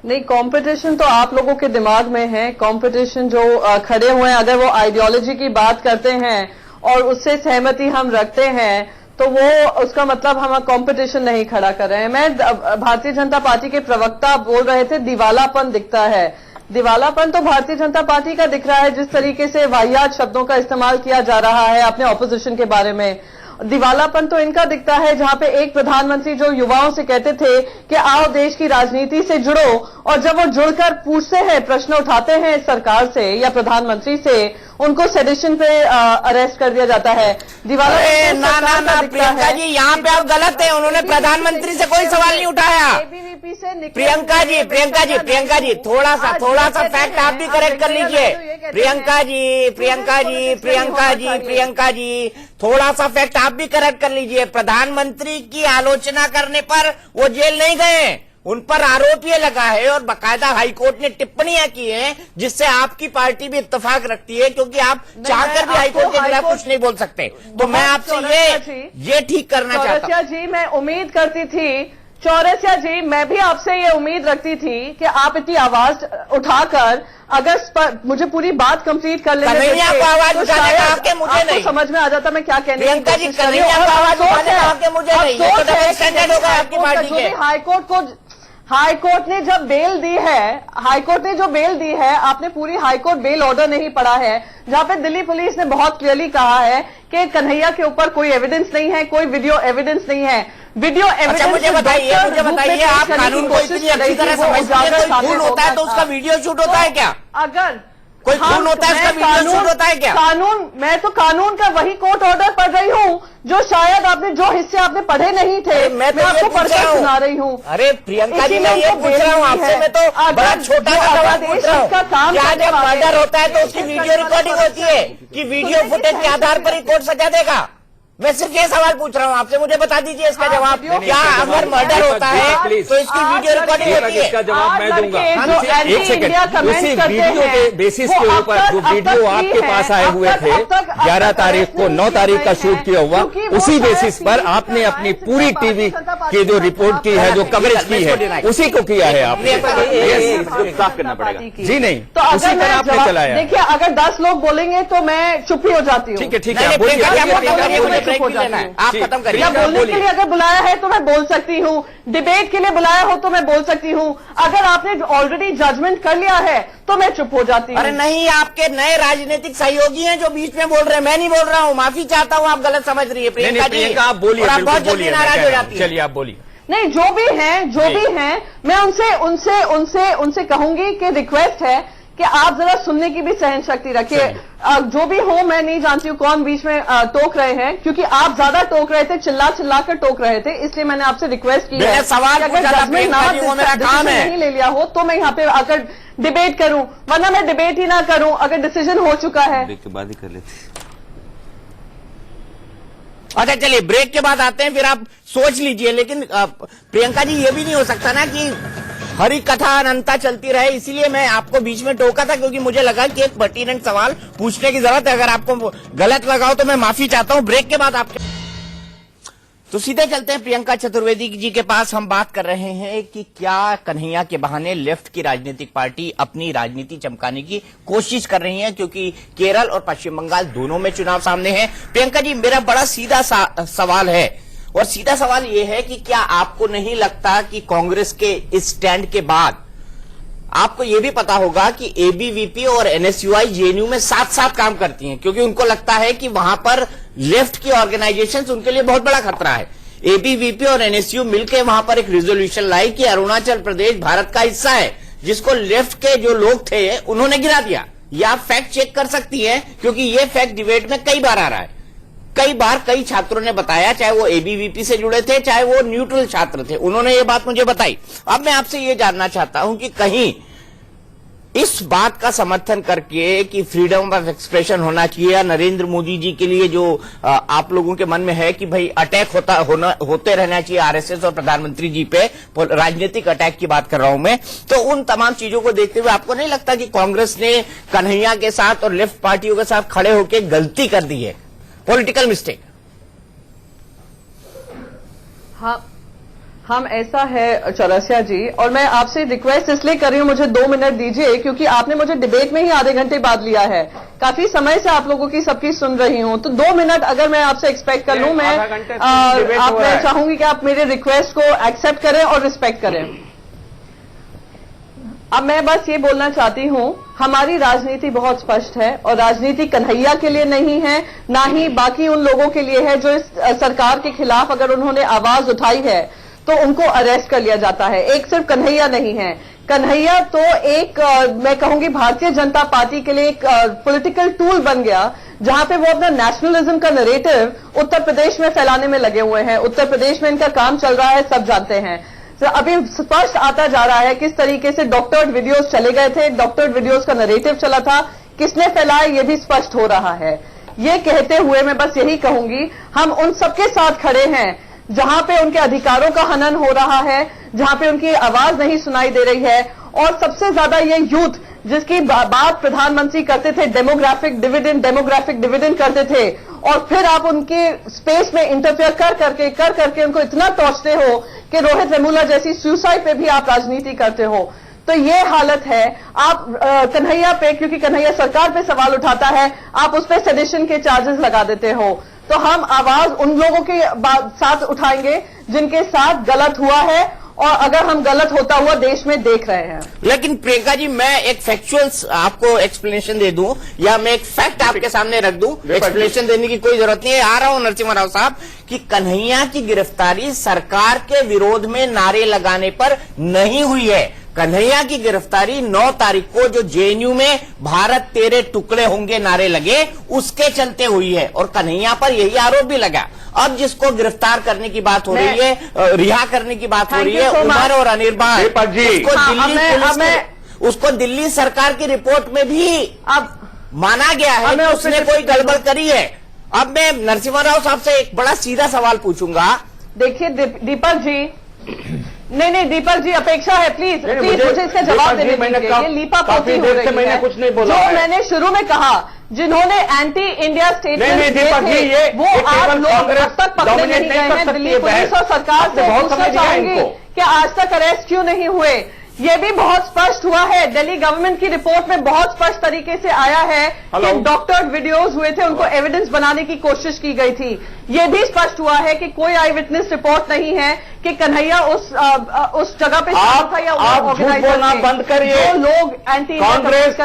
नहीं, कंपटीशन तो आप लोगों के दिमाग में है। कंपटीशन जो खड़े हुए हैं, अगर वो आइडियोलॉजी की बात करते हैं और उससे सहमति हम रखते हैं, तो वो उसका मतलब हम कंपटीशन नहीं खड़ा कर रहे हैं। मैं भारतीय जनता पार्टी के प्रवक्ता बोल रहे थे, दिवालापन दिखता है। दिवालापन तो भारतीय जनता पार्टी का दिख रहा है, जिस तरीके से वाहियात शब्दों का इस्तेमाल किया जा रहा है अपने ऑपोजिशन के बारे में। दिवालापन तो इनका दिखता है जहां पे एक प्रधानमंत्री जो युवाओं से कहते थे कि आओ देश की राजनीति से जुड़ो, और जब वो जुड़कर पूछते हैं, प्रश्न उठाते हैं सरकार से या प्रधानमंत्री से, उनको सेडिशन पे अरेस्ट कर दिया जाता है। अरे ना ना ना प्रियंका जी, यहाँ पे आप गलत है। उन्होंने प्रधानमंत्री से कोई सवाल नहीं उठाया। एबीवीपी से प्रियंका जी थोड़ा सा फैक्ट आप भी करेक्ट कर लीजिए। प्रियंका जी थोड़ा सा फैक्ट आप भी करेक्ट कर लीजिए। प्रधानमंत्री की आलोचना करने पर वो जेल नहीं गए, उन पर आरोप ये लगा है और बाकायदा हाईकोर्ट ने टिप्पणियां की हैं, जिससे आपकी पार्टी भी इत्तेफाक रखती है, क्योंकि आप चाहकर भी हाईकोर्ट के खिलाफ कुछ नहीं बोल सकते। तो मैं आपसे ये ठीक करना चाहता हूँ। चौरसिया जी, मैं उम्मीद करती थी, चौरसिया जी, मैं भी आपसे ये उम्मीद रखती थी कि आप इतनी आवाज उठाकर अगर मुझे पूरी बात कंप्लीट कर लेते कन्हैया को आवाज उठाने का हक है, मुझे नहीं। समझ में आ जाता मैं क्या कहने की प्रियंका जी, कोशिश कर रही हूँ। कन्हैया को आवाज उठाने का हक है, मुझे नहीं। ये तो डबल स्टैंडर्ड होगा आपकी पार्टी के। हाईकोर्ट ने जब बेल दी है, हाईकोर्ट ने जो बेल दी है, आपने पूरी हाईकोर्ट बेल ऑर्डर नहीं पढ़ा है, जहां पे दिल्ली पुलिस ने बहुत क्लियरली कहा है कि कन्हैया के ऊपर कोई एविडेंस नहीं है, कोई वीडियो एविडेंस नहीं है। वीडियो एविडेंस अच्छा, मुझे बताइए आप कानून को इतनी अच्छी तरह समझते हैं, कोई खून होता है तो उसका वीडियो शूट होता है क्या? अगर कोई खून होता है उसका वीडियो शूट होता है क्या? मैं तो कानून का वही कोर्ट ऑर्डर पढ़ रही हूँ जो शायद आपने, जो हिस्से आपने पढ़े नहीं थे, मैं आपको पढ़कर सुना रही हूँ। अरे प्रियंका जी, मैं ये पूछ रहा हूँ आपसे, मैं तो बड़ा छोटा सा सवाल पूछ रहा हूँ। क्या जब मर्डर होता है तो उसकी वीडियो रिकॉर्डिंग होती है कि वीडियो फुटेज के आधार पर ही कोर्ट सजा देगा? मैं सिर्फ ये सवाल पूछ रहा हूँ आपसे, मुझे बता दीजिए इसका जवाब। क्या अगर मर्डर होता है तो इसकी वीडियो रिकॉर्डिंग होती है? इसका जवाब मैं दूंगा। एक सेकंड, उसी वीडियो के बेसिस के ऊपर जो वीडियो आपके पास आए हुए थे 11 तारीख को 9 तारीख का शूट किया हुआ, उसी बेसिस पर आपने अपनी पूरी टीवी की जो रिपोर्ट की है, जो कवरेज की है, उसी को किया है आपने। साफ करना पड़ेगा जी नहीं, तो उसी पर आपने चलाया। देखिए, अगर 10 लोग बोलेंगे तो मैं चुप ही हो जाती हूँ। ठीक है, ठीक है, बोलिए। आप खत्म करिए। या बोलने के लिए अगर बुलाया है तो मैं बोल सकती हूँ, डिबेट के लिए बुलाया हो तो मैं बोल सकती हूँ, अगर आपने ऑलरेडी जजमेंट कर लिया है तो मैं चुप हो जाती हूँ। अरे नहीं, आपके नए राजनीतिक सहयोगी हैं जो बीच में बोल रहे हैं, मैं नहीं बोल रहा हूँ। माफी चाहता हूँ, आप गलत समझ रही है प्रियंका जी। आप बोलिए, आप बहुत जल्दी नाराज हो जाती है। चलिए आप बोलिए। नहीं, जो भी हैं, मैं उनसे कहूंगी कि रिक्वेस्ट है कि आप जरा सुनने की भी सहन शक्ति रखिए। जो भी हो, मैं नहीं जानती हूँ कौन बीच में टोक रहे हैं, क्योंकि आप ज्यादा टोक रहे थे, चिल्ला कर टोक रहे थे, इसलिए मैंने आपसे रिक्वेस्ट की है। सवाल अगर जजमेंट नहीं ले लिया हो तो मैं यहाँ पे आकर डिबेट करूं, वरना मैं डिबेट ही ना करूं अगर डिसीजन हो चुका है। ब्रेक के बाद ही कर लेते। अच्छा चलिए, ब्रेक के बाद आते हैं, फिर आप सोच लीजिए। लेकिन प्रियंका जी, ये भी नहीं हो सकता ना कि हरी कथा अनंता चलती रहे, इसीलिए मैं आपको बीच में टोका था, क्योंकि मुझे लगा कि एक पर्टिनेंट सवाल पूछने की जरूरत है। अगर आपको गलत लगा हो तो मैं माफी चाहता हूं। ब्रेक के बाद आपके तो सीधे चलते हैं प्रियंका चतुर्वेदी जी के पास। हम बात कर रहे हैं कि क्या कन्हैया के बहाने लेफ्ट की राजनीतिक पार्टी अपनी राजनीति चमकाने की कोशिश कर रही है, क्योंकि केरल और पश्चिम बंगाल दोनों में चुनाव सामने है। प्रियंका जी, मेरा बड़ा सीधा सवाल है, और सीधा सवाल यह है कि क्या आपको नहीं लगता कि कांग्रेस के इस स्टैंड के बाद आपको यह भी पता होगा कि एबीवीपी और एनएसयूआई जेएनयू में साथ साथ काम करती हैं, क्योंकि उनको लगता है कि वहां पर लेफ्ट की ऑर्गेनाइजेशंस उनके लिए बहुत बड़ा खतरा है। एबीवीपी और एनएसयू मिलकर वहां पर एक रेजोल्यूशन लाई कि अरुणाचल प्रदेश भारत का हिस्सा है, जिसको लेफ्ट के जो लोग थे उन्होंने गिरा दिया। ये आप फैक्ट चेक कर सकती है, क्योंकि ये फैक्ट डिबेट में कई बार आ रहा है। कई बार कई छात्रों ने बताया, चाहे वो एबीवीपी से जुड़े थे, चाहे वो न्यूट्रल छात्र थे, उन्होंने ये बात मुझे बताई। अब मैं आपसे ये जानना चाहता हूं कि कहीं इस बात का समर्थन करके कि फ्रीडम ऑफ एक्सप्रेशन होना चाहिए, या नरेंद्र मोदी जी के लिए जो आप लोगों के मन में है कि भाई अटैक होते रहना चाहिए आरएसएस और प्रधानमंत्री जी पे, राजनीतिक अटैक की बात कर रहा हूं मैं, तो उन तमाम चीजों को देखते हुए आपको नहीं लगता कि कांग्रेस ने कन्हैया के साथ और लेफ्ट पार्टियों के साथ खड़े होकर गलती कर दी है, पॉलिटिकल मिस्टेक? हाँ, हम ऐसा है चौरसिया जी, और मैं आपसे रिक्वेस्ट इसलिए कर रही हूँ, मुझे 2 मिनट दीजिए, क्योंकि आपने मुझे डिबेट में ही आधे घंटे बाद लिया है। काफी समय से आप लोगों की सबकी सुन रही हूँ, तो 2 मिनट अगर मैं आपसे एक्सपेक्ट कर लूँ, मैं चाहूंगी कि आप मेरे रिक्वेस्ट को एक्सेप्ट करें और रिस्पेक्ट करें। अब मैं बस ये बोलना चाहती हूं, हमारी राजनीति बहुत स्पष्ट है और राजनीति कन्हैया के लिए नहीं है, ना ही बाकी उन लोगों के लिए है जो इस सरकार के खिलाफ अगर उन्होंने आवाज उठाई है तो उनको अरेस्ट कर लिया जाता है। एक सिर्फ कन्हैया नहीं है, कन्हैया तो एक मैं कहूंगी भारतीय जनता पार्टी के लिए एक पॉलिटिकल टूल बन गया, जहां पे वो अपना नेशनलिज्म का नरेटिव उत्तर प्रदेश में फैलाने में लगे हुए हैं। उत्तर प्रदेश में इनका काम चल रहा है, सब जानते हैं। तो अभी स्पष्ट आता जा रहा है किस तरीके से डॉक्टर्ड वीडियोस चले गए थे, डॉक्टर्ड वीडियोस का नरेटिव चला था, किसने फैलाया ये भी स्पष्ट हो रहा है। ये कहते हुए मैं बस यही कहूंगी, हम उन सबके साथ खड़े हैं जहां पे उनके अधिकारों का हनन हो रहा है, जहां पे उनकी आवाज नहीं सुनाई दे रही है। और सबसे ज्यादा ये यूथ जिसकी बात प्रधानमंत्री करते थे, डेमोग्राफिक डिविडेंड करते थे, और फिर आप उनके स्पेस में इंटरफेयर कर करके उनको इतना टॉर्चते हो कि रोहित वेमुला जैसी सुसाइड पे भी आप राजनीति करते हो। तो ये हालत है। आप कन्हैया पे, क्योंकि कन्हैया सरकार पे सवाल उठाता है, आप उस पे सेडिशन के चार्जेस लगा देते हो। तो हम आवाज उन लोगों के साथ उठाएंगे जिनके साथ गलत हुआ है, और अगर हम गलत होता हुआ देश में देख रहे हैं। लेकिन प्रियंका जी, मैं एक फैक्चुअल आपको एक्सप्लेनेशन दे दूं या मैं एक फैक्ट आपके सामने रख दूं, एक्सप्लेनेशन देने की कोई जरूरत नहीं है। आ रहा हूं नरसिम्हा राव साहब, कि कन्हैया की गिरफ्तारी सरकार के विरोध में नारे लगाने पर नहीं हुई है। कन्हैया की गिरफ्तारी 9 तारीख को जो जेएनयू में भारत तेरे टुकड़े होंगे नारे लगे, उसके चलते हुई है, और कन्हैया पर यही आरोप भी लगा। अब जिसको गिरफ्तार करने की बात हो रही है, रिहा करने की बात हो रही है, उमर और अनिर्बान, उसको दिल्ली सरकार की रिपोर्ट में भी अब माना गया है कि उसने कोई गड़बड़ करी है। अब मैं नरसिम्हा राव साहब से एक बड़ा सीधा सवाल पूछूंगा। देखिए दीपक जी, नहीं दीपक जी, अपेक्षा है, प्लीज मुझे इसका जवाब देने दीजिए। ये लीपा पोती हो रही है। कुछ नहीं बोला जो मैंने शुरू में कहा, जिन्होंने एंटी इंडिया स्टेटमेंट दिए थे, वो आज लोग अब तक पकड़े नहीं गए हैं। दिल्ली पुलिस और सरकार से पूछना चाहूंगी कि आज तक अरेस्ट क्यों नहीं हुए। ये भी बहुत स्पष्ट हुआ है, दिल्ली गवर्नमेंट की रिपोर्ट में बहुत स्पष्ट तरीके से आया है कि डॉक्टर्ड वीडियोस हुए थे, उनको एविडेंस बनाने की कोशिश की गई थी। ये भी स्पष्ट हुआ है कि कोई आई विटनेस रिपोर्ट नहीं है कि कन्हैया उस जगह पे था या ऑर्गेनाइजर बंद करिए। जो लोग एंटी कांग्रेस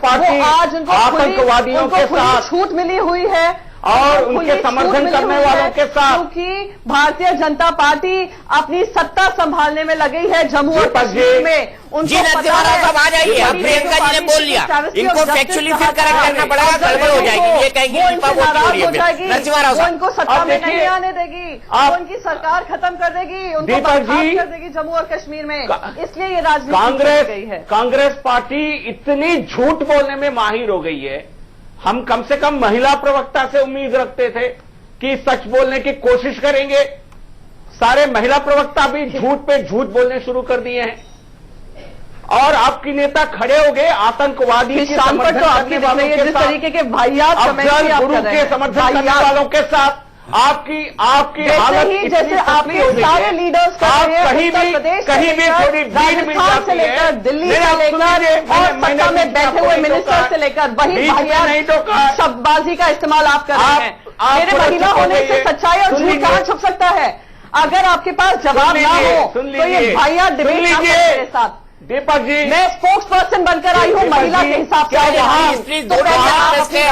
पार्टी आज उनको आतंकवादियों के साथ छूट मिली हुई है और उनके समर्थन करने वालों के साथ, क्योंकि भारतीय जनता पार्टी अपनी सत्ता संभालने में लगी है जम्मू और कश्मीर में। जी नरसिम्हा राव साहब आ जाइए। अब प्रियंका जी ने बोल लिया, इनको फैक्चुअली फिर करेक्ट करना पड़ेगा, गड़बड़ हो जाएगी। ये कहेंगे नरसिम्हा राव साहब उनको सत्ता में नहीं आने देगी, वो उनकी सरकार खत्म कर देगी, उनको बर्खास्त कर देगी जम्मू और कश्मीर में। इसलिए ये राजनीति कांग्रेस पार्टी इतनी झूठ बोलने में माहिर हो गई है। हम कम से कम महिला प्रवक्ता से उम्मीद रखते थे कि सच बोलने की कोशिश करेंगे। सारे महिला प्रवक्ता भी झूठ पे झूठ बोलने शुरू कर दिए हैं और आपकी नेता खड़े हो गए आतंकवादी के समर्थन करने वालों के जिस तरीके के भाइयात अफजल गुरु के समर्थन करने वालों के साथ आपकी हालत जैसे आपके सारे लीडर्स आप कहीं भी थोड़ी भीड़ मिल जाती है, दिल्ली से लेकर और सत्ता में बैठे हुए मिनिस्टर से लेकर वही शब्दबाजी का इस्तेमाल आप कर रहे हैं। मेरे महिला होने से सच्चाई और झूठ कहां छुप सकता है? अगर आपके पास जवाब ना हो तो ये भाइया डिबेट ना करें मेरे साथ। दीपक जी, मैं स्पोक्स पर्सन बनकर आई हूँ महिला के हिसाब से।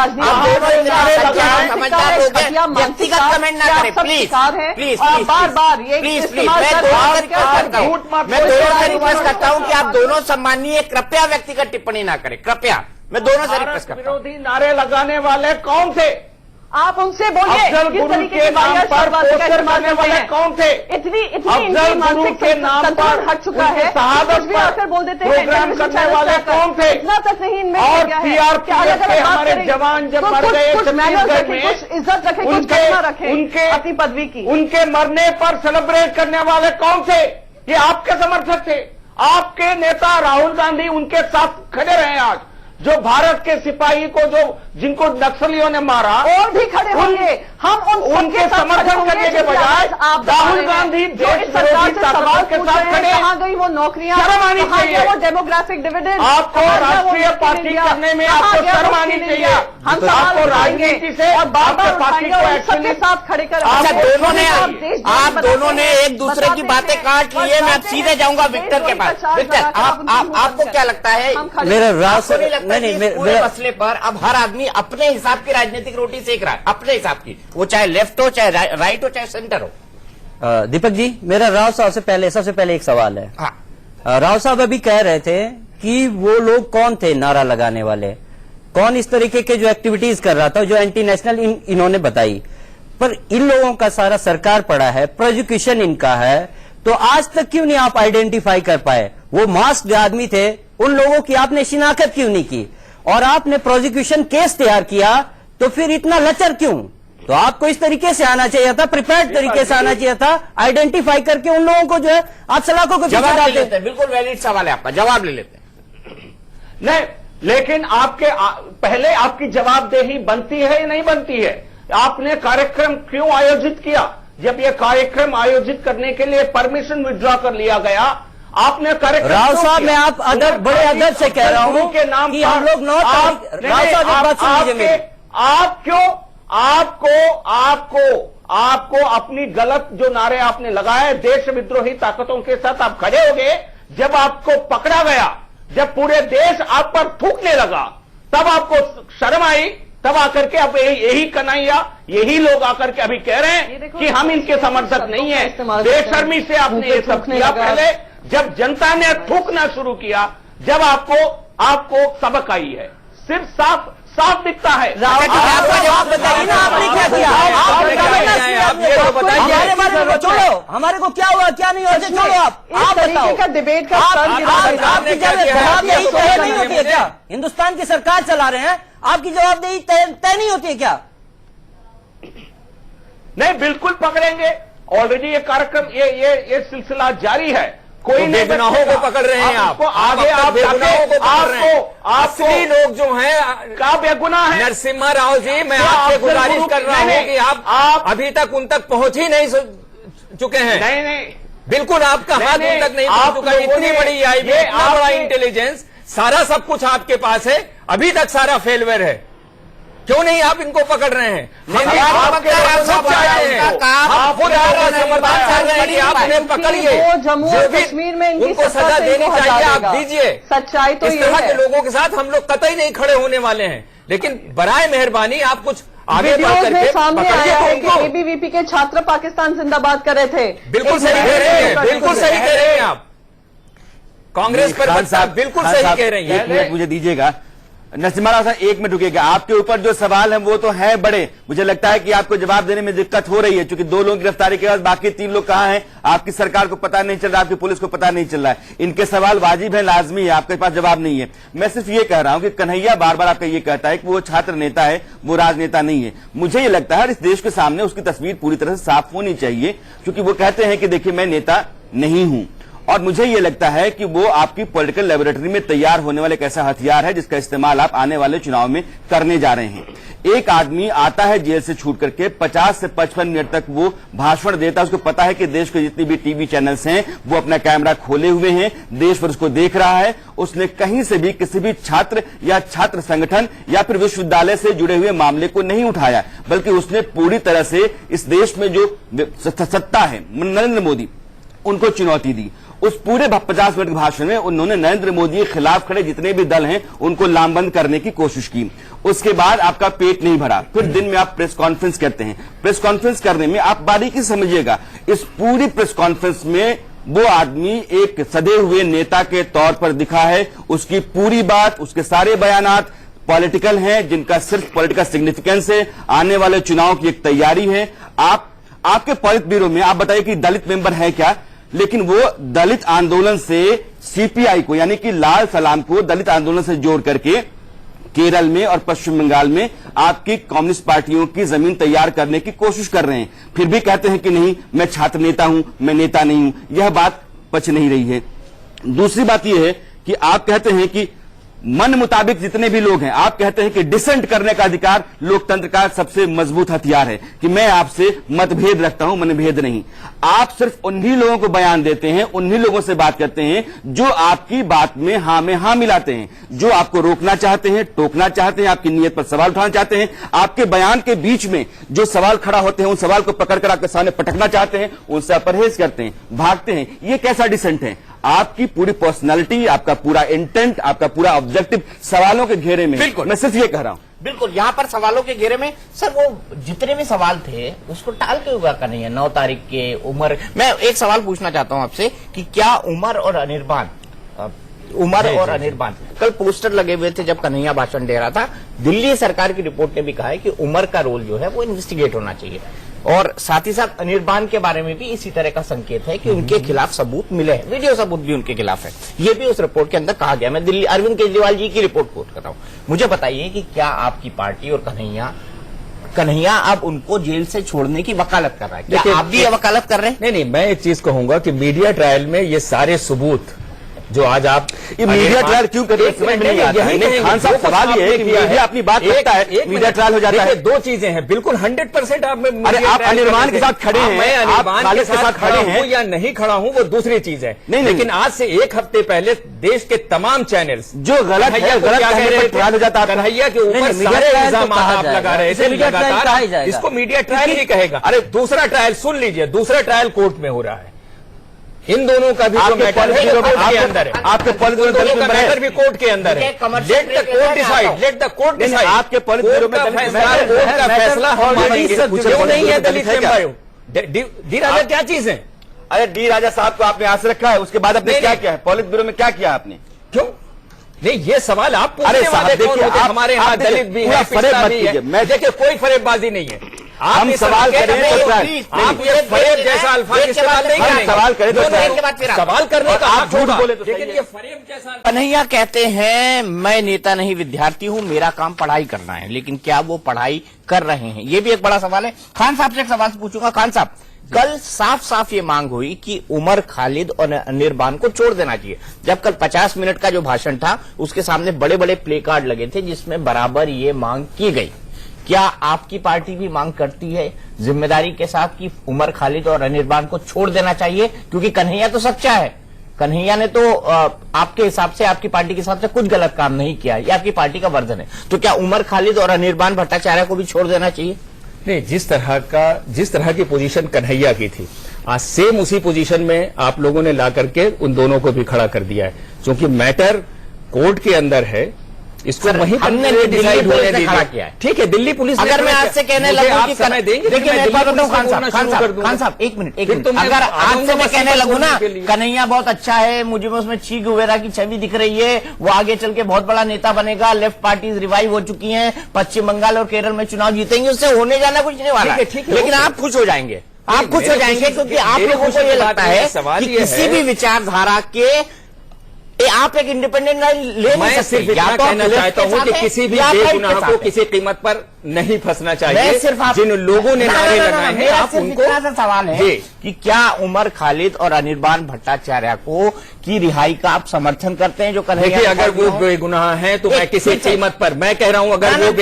व्यक्तिगत कमेंट ना करें प्लीज प्लीज बार बार ये मैं दोनों से रिक्वेस्ट करता हूँ कि आप दोनों सम्मानीय कृपया व्यक्तिगत टिप्पणी ना करें, कृपया। मैं दोनों से रिक्वेस्ट करता हूँ। विरोधी नारे लगाने वाले कौन थे? आप उनसे बोलिए। अफजल गुरु के नाम पर पोस्टर करने वाले कौन थे? इतनी अफजल गुरु के नाम पर हट चुका है, शहादत भी आकर बोल देते हैं प्रोग्राम करने वाले कौन थे? इतना तक नहीं इनमें और सीआरपीएफ के हमारे जवान जब मर गए छत्तीसगढ़ में, कुछ इज्जत रखें, कुछ करुणा रखें अपनी पदवी की। उनके मरने पर सेलिब्रेट करने वाले कौन थे? ये आपके समर्थक थे। आपके नेता राहुल गांधी उनके साथ खड़े रहे आज। जो भारत के सिपाही को जो जिनको नक्सलियों ने मारा और भी खड़े होंगे, हम उनके समर्थन करने के बजाय राहुल गांधी देश सरकार से सवाल के पूछ साथ रहे खड़े हैं, कहाँ गई वो नौकरियां, शर्म आनी कहाँ चाहिए। गया वो डेमोग्राफिक डिविडेंड, आपको राष्ट्रीय पार्टी करने में आपको शर्म आनी चाहिए। हम आपको राजनीति से और बार बार आपके पार्टी उठाएंगे को और सबके एक्चुअली साथ खड़े कर अच्छा, आप दोनों ने देश आप दोनों ने एक दूसरे की बातें काट ली है। मैं अब सीधे जाऊंगा विक्टर के पास। विक्टर, आपको क्या लगता है? मेरा राज आपको नहीं लगता नहीं, कि इस पूरे मसले पर अब हर आदमी अपने हिसाब की राजनीतिक रोटी सेक रहा है, अपने हिसाब की, वो चाहे लेफ्ट हो, चाहे राइट हो, चाहे सेंटर हो? दीपक जी, मेरा राव साहब से पहले सबसे पहले एक सवाल है। हाँ, राव साहब अभी कह रहे थे कि वो लोग कौन थे नारा लगाने वाले, कौन इस तरीके के जो एक्टिविटीज कर रहा था, जो एंटी नेशनल इन्होंने बताई, पर इन लोगों का सारा सरकार पड़ा है, प्रोसिक्यूशन इनका है, तो आज तक क्यों नहीं आप आइडेंटिफाई कर पाए? वो मास्क आदमी थे, उन लोगों की आपने शिनाख्त क्यों नहीं की? और आपने प्रोसिक्यूशन केस तैयार किया तो फिर इतना लचर क्यों? तो आपको इस तरीके से आना चाहिए था, प्रिपेयर्ड तरीके से आना चाहिए था, आइडेंटिफाई करके उन लोगों को जो है आप सलाखों को जवाब ले लेते हैं। बिल्कुल वैलिड सवाल है आपका, जवाब ले लेते हैं। नहीं, लेकिन पहले आपकी जवाबदेही बनती है या नहीं बनती है? आपने कार्यक्रम क्यों आयोजित किया? जब यह कार्यक्रम आयोजित करने के लिए परमिशन विड्रॉ कर लिया गया, आपने कार्यक्रम राव साहब, मैं आप बड़े अदब से कह रहा हूं के नाम कि हम लोग राव साहब एक बात सुन लीजिए मेरी। आप क्यों आपको अपनी गलत जो नारे आपने लगाए देश विद्रोही ताकतों के साथ आप खड़े हो गए, जब आपको पकड़ा गया, जब पूरे देश आप पर थूकने लगा, तब आपको शर्म आई, तब आकर के अब यही कन्हैया, यही लोग आकर के अभी कह रहे हैं कि हम इनके समर्थक नहीं है। बेशर्मी से आपने ये सब किया। पहले जब जनता ने थूकना शुरू किया, जब आपको सबक आई है, सिर्फ साफ दिखता है। आपका जवाब बताइए ना, आपने क्या किया? हमारे बारे में छोड़ो, हमारे को क्या हुआ क्या नहीं हुआ छोड़ो, आप बताओ का डिबेट का आपकी जवाबदेही तय नहीं होती है क्या? हिंदुस्तान की सरकार चला रहे हैं, आपकी जवाबदेही तय नहीं होती है क्या? नहीं, बिल्कुल पकड़ेंगे। ऑलरेडी ये कार्यक्रम ये सिलसिला जारी है। कोई नहीं बेगुनाहों को पकड़ रहे हैं आप। आगे आप बेगुनाहों को पकड़ रहे हैं। असली लोग जो हैं क्या बेगुनाह है? नरसिम्हा राव जी, मैं आपसे गुजारिश कर रहा हूं कि आप अभी तक उन तक पहुंच ही नहीं चुके हैं। नहीं, बिल्कुल आपका हाथ उन तक नहीं पहुंच चुका। इतनी बड़ी आई, इतना बड़ा इंटेलिजेंस, सारा सब कुछ आपके पास है, अभी तक सारा फेलवेयर है। क्यों नहीं आप इनको पकड़ रहे हैं? आपने पकड़िए, जम्मू और कश्मीर में उनको सजा देनी चाहिए, आप दीजिए। सच्चाई तो इस तरह के लोगों के साथ हम लोग कतई नहीं खड़े होने वाले हैं, लेकिन बराए मेहरबानी आप कुछ आगे बढ़ करके सामने आया है कि एबीवीपी के छात्र पाकिस्तान जिंदाबाद कर रहे थे। बिल्कुल सही कह रहे हैं, बिल्कुल सही कह रहे हैं आप। कांग्रेस पर साहब बिल्कुल सही कह रही है। एक मिनट मुझे दीजिएगा नरसिम्हा राव साहब, एक मिनट रुकिएगा। आपके ऊपर जो सवाल है वो तो है बड़े, मुझे लगता है कि आपको जवाब देने में दिक्कत हो रही है, क्योंकि 2 लोगों की गिरफ्तारी के बाद बाकी 3 लोग कहां हैं? आपकी सरकार को पता नहीं चल रहा, आपकी पुलिस को पता नहीं चल रहा है। इनके सवाल वाजिब है, लाजमी है, आपके पास जवाब नहीं है। मैं सिर्फ ये कह रहा हूं कि कन्हैया बार बार आपका ये कहता है कि वो छात्र नेता है, वो राजनेता नहीं है। मुझे ये लगता है इस देश के सामने उसकी तस्वीर पूरी तरह से साफ होनी चाहिए, क्योंकि वो कहते हैं कि देखिए मैं नेता नहीं हूं, और मुझे यह लगता है कि वो आपकी पॉलिटिकल लेबोरेटरी में तैयार होने वाले एक ऐसा हथियार है जिसका इस्तेमाल आप आने वाले चुनाव में करने जा रहे हैं। एक आदमी आता है जेल से छूट करके, 50 से 55 मिनट तक वो भाषण देता है। उसको पता है कि देश के जितनी भी टीवी चैनल्स हैं वो अपना कैमरा खोले हुए हैं, देश भर उसको देख रहा है। उसने कहीं से भी किसी भी छात्र या छात्र संगठन या फिर विश्वविद्यालय से जुड़े हुए मामले को नहीं उठाया, बल्कि उसने पूरी तरह से इस देश में जो सत्ता है, नरेंद्र मोदी, उनको चुनौती दी। उस पूरे 50 मिनट के भाषण में उन्होंने नरेंद्र मोदी के खिलाफ खड़े जितने भी दल हैं उनको लामबंद करने की कोशिश की। उसके बाद आपका पेट नहीं भरा, फिर दिन में आप प्रेस कॉन्फ्रेंस करते हैं। प्रेस कॉन्फ्रेंस करने में आप बारीकी समझिएगा, इस पूरी प्रेस कॉन्फ्रेंस में वो आदमी एक सधे हुए नेता के तौर पर दिखा है। उसकी पूरी बात, उसके सारे बयानात पॉलिटिकल हैं, जिनका सिर्फ पॉलिटिकल सिग्निफिकेंस है, आने वाले चुनाव की एक तैयारी है। आपके पॉलिट ब्यूरो में आप बताइए कि दलित मेंबर है क्या? लेकिन वो दलित आंदोलन से सीपीआई को, यानी कि लाल सलाम को दलित आंदोलन से जोड़ करके केरल में और पश्चिम बंगाल में आपकी कम्युनिस्ट पार्टियों की जमीन तैयार करने की कोशिश कर रहे हैं। फिर भी कहते हैं कि नहीं मैं छात्र नेता हूं, मैं नेता नहीं हूं। यह बात पच नहीं रही है। दूसरी बात यह है कि आप कहते हैं कि मन मुताबिक जितने भी लोग हैं, आप कहते हैं कि डिसेंट करने का अधिकार लोकतंत्र का सबसे मजबूत हथियार है कि मैं आपसे मतभेद रखता हूं, मनभेद नहीं। आप सिर्फ उन्हीं लोगों को बयान देते हैं, उन्हीं लोगों से बात करते हैं जो आपकी बात में हाँ मिलाते हैं, जो आपको रोकना चाहते हैं, टोकना चाहते हैं, आपकी नीयत पर सवाल उठाना चाहते हैं, आपके बयान के बीच में जो सवाल खड़ा होते हैं उन सवाल को पकड़कर आपके सामने पटकना चाहते हैं, उनसे आप परहेज करते हैं, भागते हैं। ये कैसा डिसेंट है? आपकी पूरी पर्सनालिटी, आपका पूरा इंटेंट, आपका पूरा ऑब्जेक्टिव सवालों के घेरे में। बिल्कुल, मैं सिर्फ ये कह रहा हूं। बिल्कुल, यहाँ पर सवालों के घेरे में सर वो जितने भी सवाल थे उसको टाल के हुआ का नहीं है। 9 तारीख के उमर, मैं एक सवाल पूछना चाहता हूं आपसे कि क्या उमर और अनिर्बान कल पोस्टर लगे हुए थे जब कन्हैया भाषण दे रहा था। दिल्ली सरकार की रिपोर्ट ने भी कहा है कि उमर का रोल जो है वो इन्वेस्टिगेट होना चाहिए, और साथ ही साथ अनिर्बान के बारे में भी इसी तरह का संकेत है कि उनके खिलाफ सबूत मिले हैं, वीडियो सबूत भी उनके खिलाफ है। ये भी उस रिपोर्ट के अंदर कहा गया। मैं दिल्ली अरविंद केजरीवाल जी की रिपोर्ट कोट कर रहा हूं। मुझे बताइए कि क्या आपकी पार्टी और कन्हैया अब उनको जेल से छोड़ने की वकालत कर रहा है? क्या आप भी ये वकालत कर रहे हैं? नहीं, मैं एक चीज कहूंगा कि मीडिया ट्रायल में ये सारे सबूत जो आज आप ये मीडिया ट्रायल क्यों कर रहे हैं समझ में नहीं आता है। खान साहब, सवाल ये है कि मीडिया अपनी बात करता है, मीडिया ट्रायल हो जाता है। दो चीजें हैं, बिल्कुल 100% आप में। अरे आप अनिर्बान के साथ खड़े हैं, मैं अनिर्बान के साथ खड़े हैं या नहीं खड़ा हूं वो दूसरी चीज है। नहीं, लेकिन आज से एक हफ्ते पहले देश के तमाम चैनल्स जो गलत है, गलत ट्रायल हो जाता है। कन्हैया के ऊपर सारे इल्जाम आप लगा रहे थे लगातार, इसको मीडिया ट्रायल नहीं कहेगा। अरे दूसरा ट्रायल सुन लीजिए, दूसरा ट्रायल कोर्ट में हो रहा है। इन दोनों का भी मैटर कोर्ट के अंदर है, आपके पॉलिट ब्यूरो का मैटर भी कोर्ट के अंदर है। Let the court decide, let the court decide. आपके पॉलिट ब्यूरो में कोर्ट का फैसला हम मानेंगे। क्यों नहीं है दलित समुदाय? डी राजा क्या चीज है? अरे डी राजा साहब को आपने आस रखा है, उसके बाद आपने क्या किया है? पॉलिट ब्यूरो में क्या किया आपने? क्यों नहीं? ये सवाल आप पूछने वाले कौन होते? हमारे यहाँ दलित भी है, पिछड़ा भी है। मैं देखिए कोई फरेबबाजी नहीं है। हम सवाल करें तो आप ये फरेब जैसा अल्फाज इस्तेमाल नहीं करेंगे। सवाल करें तो सवाल करने का आप झूठ बोले तो लेकिन ये फरेब जैसा। कन्हैया कहते हैं मैं नेता नहीं विद्यार्थी हूं, मेरा काम पढ़ाई करना है, लेकिन क्या वो पढ़ाई कर रहे हैं? ये भी एक बड़ा सवाल है। खान साहब से एक सवाल पूछूंगा। खान साहब, कल साफ साफ ये मांग हुई कि उमर खालिद और अनिर्बान को छोड़ देना चाहिए। जब कल 50 मिनट का जो भाषण था उसके सामने बड़े बड़े प्ले कार्ड लगे थे जिसमें बराबर ये मांग की गई। क्या आपकी पार्टी भी मांग करती है जिम्मेदारी के साथ कि उमर खालिद और अनिर्बान को छोड़ देना चाहिए? क्योंकि कन्हैया तो सच्चा है, कन्हैया ने तो आपके हिसाब से, आपकी पार्टी के हिसाब से कुछ गलत काम नहीं किया, ये आपकी पार्टी का वर्जन है। तो क्या उमर खालिद और अनिर्बान भट्टाचार्य को भी छोड़ देना चाहिए? नहीं, जिस तरह की पोजीशन कन्हैया की थी, आज सेम उसी पोजीशन में आप लोगों ने ला करके उन दोनों को भी खड़ा कर दिया है। क्योंकि मैटर कोर्ट के अंदर है, इसको वहीं हमने डिसाइड होने खड़ा किया है। ठीक है, दिल्ली पुलिस। अगर मैं आज से कहने लगूं कि समय देंगे, देखिए मैं बात बताऊं खान साहब एक मिनट अगर आज से मैं कहने लगूं ना कन्हैया बहुत अच्छा है, मुझे में उसमें चीख गुवेरा की छवि दिख रही है, वो आगे चल के बहुत बड़ा नेता बनेगा, लेफ्ट पार्टीज रिवाइव हो चुकी हैं, पश्चिम बंगाल और केरल में चुनाव जीतेंगे, उससे होने जाना कुछ नहीं वाला है। लेकिन आप खुश हो जाएंगे, आप खुश हो जाएंगे क्योंकि आप लोगों को ये लगता है कि किसी भी विचारधारा के आप एक इंडिपेंडेंट ले नहीं सकते। सिर्फ इतना कहना चाहता हूं कि किसी भी बेगुनाह को किसी कीमत पर नहीं फंसना चाहिए। सिर्फ जिन लोगों ने नारे लगाए हैं, आप उनको सवाल है कि क्या उमर खालिद और अनिर्बान भट्टाचार्य को की रिहाई का आप समर्थन करते हैं? जो देखिए, अगर वो बेगुनाह है तो मैं किसी कीमत पर, मैं कह रहा हूं अगर वो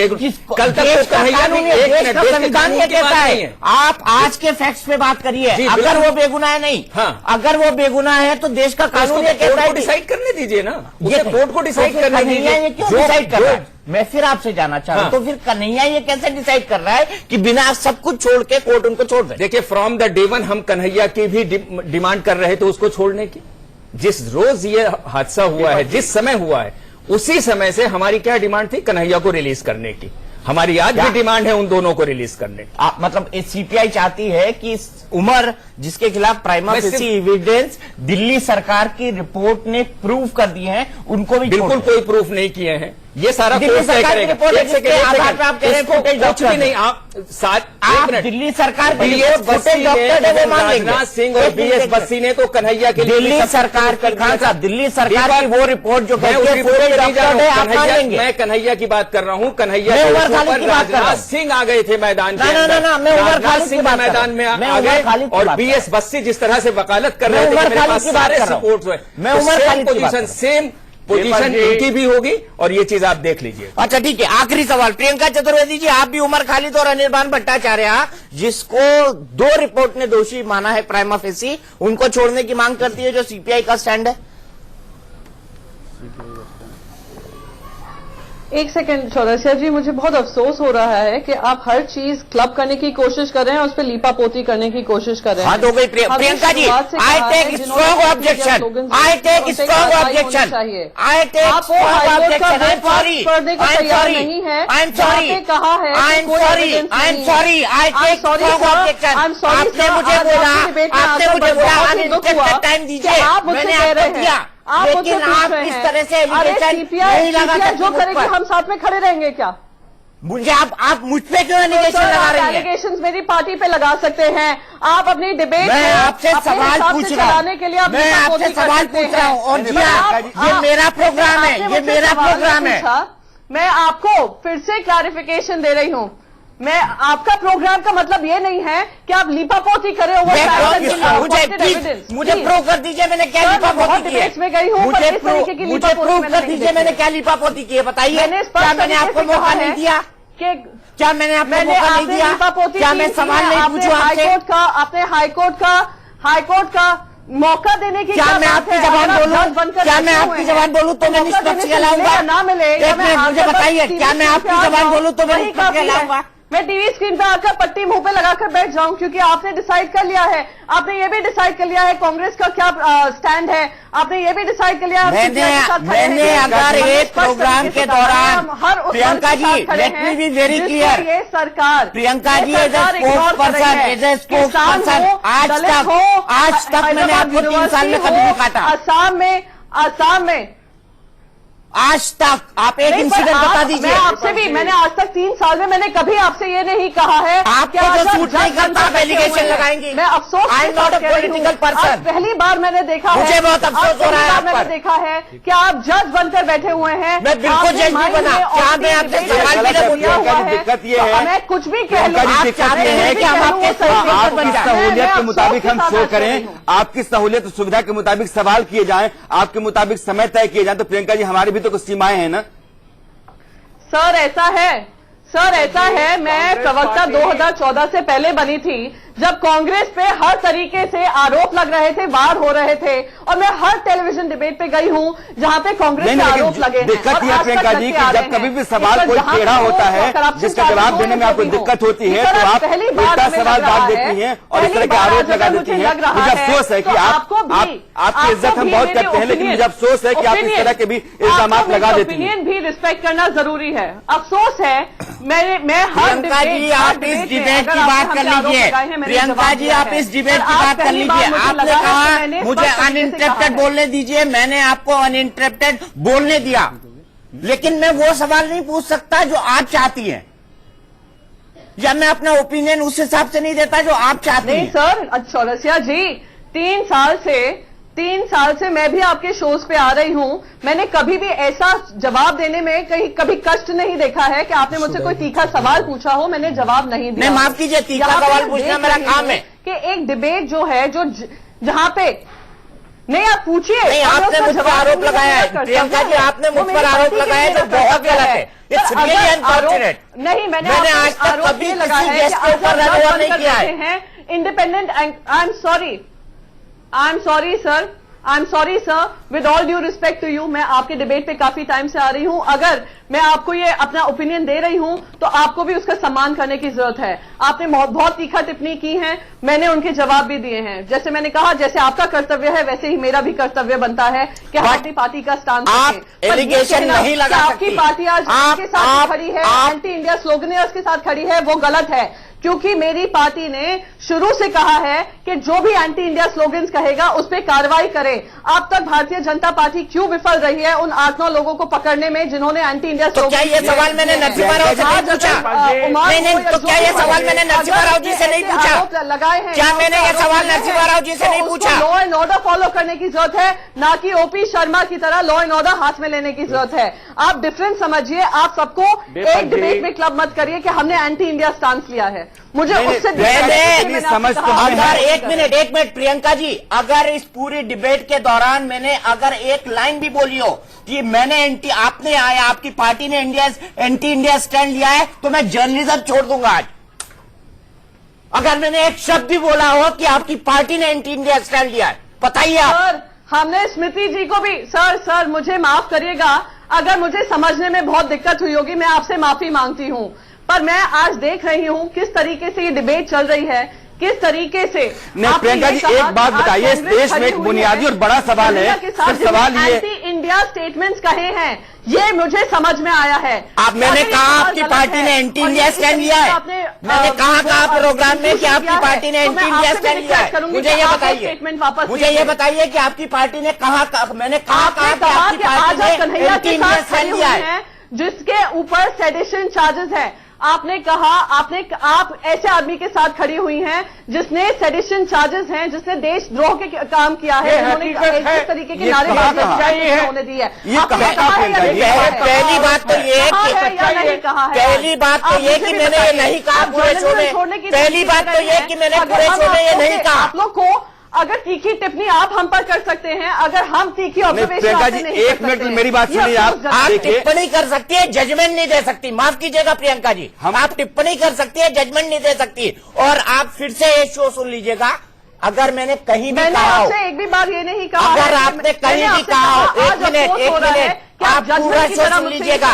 कल तक संविधान ये कहता है, आप आज के फैक्ट्स पे बात करिए। अगर वो बेगुनाह नहीं, अगर वो बेगुनाह है तो देश का कानून ये कहता है डिसाइड करने दीजिए ना, ये कोर्ट को डिसाइड करने दीजिए। क्यों डिसाइड कर रहा है? मैं फिर आपसे जानना चाह रहा हूं, तो फिर कन्हैया ये कैसे डिसाइड कर रहा है कि बिना सब कुछ छोड़ के कोर्ट उनको छोड़ दे? देखिए, फ्रॉम द डे वन हम कन्हैया की भी डिमांड कर रहे थे उसको छोड़ने की। जिस रोज ये हादसा हुआ है, जिस समय हुआ है, उसी समय से हमारी क्या डिमांड थी? कन्हैया को रिलीज करने की। हमारी आज भी डिमांड है उन दोनों को रिलीज करने की। मतलब सीपीआई चाहती है कि उमर जिसके खिलाफ प्राइमा फेसी एविडेंस दिल्ली सरकार की रिपोर्ट ने प्रूव कर दिए हैं, उनको भी बिल्कुल कोई प्रूफ नहीं किए हैं। ये सारा दिल्ली सरकार की रिपोर्ट है जिसके आधार पर आप कह रहे हैं फुटेज कुछ भी नहीं। आप दिल्ली सरकार की राजनाथ सिंह और बीएस बस्सी ने तो कन्हैया के दिल्ली सरकार की खान साहब, दिल्ली सरकार की वो रिपोर्ट जो मैं कन्हैया की बात कर रहा हूँ। कन्हैया राजनाथ सिंह आ गए थे मैदान के अंदर, राजनाथ सिंह मैदान में आ गए और बीएस बस्सी जिस तरह से वकालत कर रहे थे, मेरे पास सारे सपोर्ट हुए। सेम पोजीशन, सेम पोजीशन जी। इनकी भी होगी और ये चीज आप देख लीजिए। अच्छा ठीक है, आखिरी सवाल प्रियंका चतुर्वेदी जी, आप भी उमर खालिद और अनिर्बान भट्टाचार्य जिसको 2 रिपोर्ट ने दोषी माना है प्राइमा फेसी, उनको छोड़ने की मांग करती है जो सीपीआई का स्टैंड है। एक सेकंड चौरसिया जी, मुझे बहुत अफसोस हो रहा है कि आप हर चीज क्लब करने की कोशिश कर रहे हैं और उस पर लीपापोती करने की कोशिश कर रहे हैं। हाँ तो गई Priyanka ji, I take strong objection, I take strong objection, I take strong objection. I am sorry, I am sorry, I am sorry, कहा है, I am sorry, I am sorry, I take strong objection. आपने मुझे बोला अनलिमिटेड टाइम दीजिए, मैंने आपको दिया, लेकिन आप इस तरह से एलिगेशन नहीं लगा सकते। जो करेंगे हम साथ में खड़े रहेंगे क्या? मुझे आप मुझ पे क्यों एलिगेशन लगा रही हैं? एलिगेशन मेरी पार्टी पे लगा सकते हैं। आप अपनी डिबेट मैं आपसे सवाल पूछ रहा हूँ, मैं आपसे सवाल पूछ रहा हूँ और जी ये मेरा प्रोग्राम है, ये मेरा प्रोग्राम है। मैं आपको फिर से क्लैरिफिकेशन दे रही हूँ। मैं आपका प्रोग्राम का मतलब ये नहीं है कि आप लीपापोती करें मुझे प्रूव कर दीजिए मैंने क्या लीपापोती की है। में गई हूँ, मुझे प्रूव कर दीजिए मैंने क्या लीपापोती की है, बताइए। क्या मैंने आपको मौका नहीं दिया? क्या मैंने आपको मौका नहीं दिया? क्या मैं सवाल नहीं पूछूं आपसे? आपने हाईकोर्ट का मौका देने की क्या मैं आपकी जबान बोलूं? क्या मैं आपकी जबान बोलूं तो मैं निष्पक्ष कहलाऊंगा? ना मिले मुझे बताइए, क्या मैं आपकी जबान बोलूं तो मैं निष्पक्ष कहलाऊंगा? मैं टीवी स्क्रीन पे आकर पट्टी मुंह पे लगाकर बैठ जाऊं क्योंकि आपने डिसाइड कर लिया है। आपने ये भी डिसाइड कर लिया है कांग्रेस का क्या स्टैंड है। आपने ये भी डिसाइड कर लिया है। मैंने अगर एक प्रोग्राम के दौरान Priyanka ji, let me be very clear, ये सरकार Priyanka ji as a spokesperson, as a spokesperson, आज तक मैंने आपको 3 साल में कभी नहीं काटा। आसाम में आज तक आप एक इंसिडेंट बता दीजिए। मैं आपसे भी, मैंने आज तक 3 साल में मैंने कभी आपसे ये नहीं कहा है आपको जो सूट नहीं करता आप एलिगेशन लगाएंगे। मैं अफसोस I am not a political person. पहली बार मैंने देखा है, मुझे बहुत अफसोस हो रहा है आप पर। मैंने देखा है कि आप जज बनकर बैठे हुए हैं। मैं बिल्कुल जज नहीं बना। क्या मैं आपसे सवाल भी नहीं किया हुआ है? दिक्कत ये है, मैं कुछ भी कह लूं, आप चाहते हैं कि हम आपके आपकी सहूलियत के मुताबिक हम शो करें, आपकी सहूलियत सुविधा के मुताबिक सवाल किए जाएं, आपके मुताबिक समय तय किए जाएं। तो प्रियंका जी हमारी भी तो कुछ सीमाएं हैं ना। सर ऐसा है, मैं प्रवक्ता 2014 से पहले बनी थी जब कांग्रेस पे हर तरीके से आरोप लग रहे थे, वार हो रहे थे, और मैं हर टेलीविजन डिबेट पे गई हूं जहां पे कांग्रेस पे आरोप लगे हैं। दिक्कत यह प्रियंका जी कि जब कभी भी सवाल कोई टेढ़ा होता है जिसका जवाब देने में आपको दिक्कत होती है तो आप उल्टा सवाल दाग देती हैं और इस तरह के आरोप लगा देती हैं। मुझे अफसोस है कि आपकी इज्जत हम बहुत करते हैं, लेकिन मुझे अफसोस है कि आप इस तरह के भी इल्जाम लगा देती हैं। ओपिनियन भी रिस्पेक्ट करना जरूरी है। अफसोस है मैं हर प्रियंका जी आप इस डिबेट की बात कर लीजिए। प्रियंका जी आप इस डिबेट की बात कर लीजिए। आपने कहा मुझे अनइंटरप्टेड बोलने दीजिए, मैंने आपको अनइंटरप्टेड बोलने दिया, लेकिन मैं वो सवाल नहीं पूछ सकता जो आप चाहती हैं, या मैं अपना ओपिनियन उस हिसाब से नहीं देता जो आप चाहती हैं। नहीं सर चौरसिया जी, 3 साल से मैं भी आपके शोज पे आ रही हूं। मैंने कभी भी ऐसा जवाब देने में कभी कष्ट नहीं देखा है कि आपने मुझसे कोई तीखा सवाल पूछा हो, मैंने जवाब नहीं दिया। नहीं माफ कीजिए, तीखा सवाल पूछना मेरा काम है कि एक डिबेट जो है जहां पे नहीं आप पूछिए। नहीं आपने मुझ पर आरोप लगाया है प्रियंका जी, आपने मुझ पर आरोप लगाया है जो बहुत गलत है। It's really unfortunate. नहीं मैंने आज तक कभी किसी गेस्ट के ऊपर रन नहीं किया है। Independent I am sorry sir, with all due respect to you, मैं आपके डिबेट पे काफी टाइम से आ रही हूं। अगर मैं आपको ये अपना ओपिनियन दे रही हूं तो आपको भी उसका सम्मान करने की जरूरत है। आपने बहुत तीखा टिप्पणी की है, मैंने उनके जवाब भी दिए हैं। जैसे मैंने कहा, जैसे आपका कर्तव्य है वैसे ही मेरा भी कर्तव्य बनता है कि हम अपनी पार्टी का स्टैंड रखें। एलिगेशन नहीं लगा सकती। आपकी पार्टी आज के साथ खड़ी है, एंटी इंडिया स्लोगनियर्स के साथ खड़ी है, वो गलत है। क्योंकि मेरी पार्टी ने शुरू से कहा है कि जो भी एंटी इंडिया स्लोगन्स कहेगा उस पर कार्रवाई करें। अब तक भारतीय जनता पार्टी क्यों विफल रही है उन 8-9 लोगों को पकड़ने में जिन्होंने एंटी इंडिया तो क्या ये सवाल मैंने नरसिम्हा राव से नहीं पूछा? नहीं, तो क्या ये सवाल मैंने नरसिम्हा राव जी से नहीं पूछा? लगाए हैं, क्या मैंने ये सवाल नरसिम्हा राव जी से नहीं पूछा? लॉ एंड ऑर्डर फॉलो करने की जरूरत है, ना कि ओपी शर्मा की तरह लॉ एंड ऑर्डर हाथ में लेने की जरूरत है। आप डिफरेंस समझिए, आप सबको एक डिबेट में क्लब मत करिए कि हमने एंटी इंडिया स्टांस लिया है। मुझे उससे अगर एक मिनट प्रियंका जी, अगर इस पूरी डिबेट के दौरान मैंने अगर एक लाइन भी बोली हो कि मैंने आपने आया, आपकी पार्टी ने एंटी इंडिया स्टैंड लिया है, तो मैं जर्नलिज्म छोड़ दूंगा आज। अगर मैंने एक शब्द भी बोला हो कि आपकी पार्टी ने एंटी इंडिया स्टैंड लिया है, बताइए आप। सर, हमने स्मृति जी को भी सर मुझे माफ करिएगा, अगर मुझे समझने में बहुत दिक्कत हुई होगी, मैं आपसे माफी मांगती हूं। पर मैं आज देख रही हूं किस तरीके से ये डिबेट चल रही है, किस तरीके से। नहीं प्रियंका जी, एक बात बताइए, इस देश में एक बुनियादी और बड़ा सवाल है, सवाल ये एंटी इंडिया स्टेटमेंट्स कहे हैं, ये मुझे समझ में आया है। आप मैंने कहा आपकी पार्टी ने एंटी इंडिया स्टैंड लिया है, मैंने कहा प्रोग्राम में कि आपकी पार्टी ने एंटी इंडिया स्टैंड लिया है। मुझे ये बताइए कि आपकी पार्टी ने कहा, मैंने कहा कि आपकी पार्टी ने एंटी इंडिया स्टैंड लिया है, जिसके ऊपर सेडिशन चार्जेस है। आपने कहा, आप ऐसे आदमी के साथ खड़ी हुई हैं जिसने सेडिशन चार्जेस हैं, जिसने देशद्रोह के काम किया है, उन्होंने इस तरीके के नारेबाजी होने दी है। पहली बात तो ये पहली बात तो ये कि मैंने ये नहीं कहा पूरे शो में, पहली बात तो ये कि मैंने पूरे शो में ये नहीं कहा। आप लोग को अगर तीखी टिप्पणी आप हम पर कर सकते हैं, अगर हम तीखी ऑब्जर्वेशन प्रियंका जी, एक मिनट मेरी बात सुनिए। आप टिप्पणी कर सकती है, जजमेंट नहीं दे सकती। माफ कीजिएगा प्रियंका जी, आप टिप्पणी कर सकती है, जजमेंट नहीं दे सकती। और आप फिर से ये शो सुन लीजिएगा, अगर मैंने कहीं भी कहा हो, एक भी बार ये नहीं कहा, अगर आपने कहीं भी कहा हो, एक मिनट आप पूरा शो सुन लीजिएगा,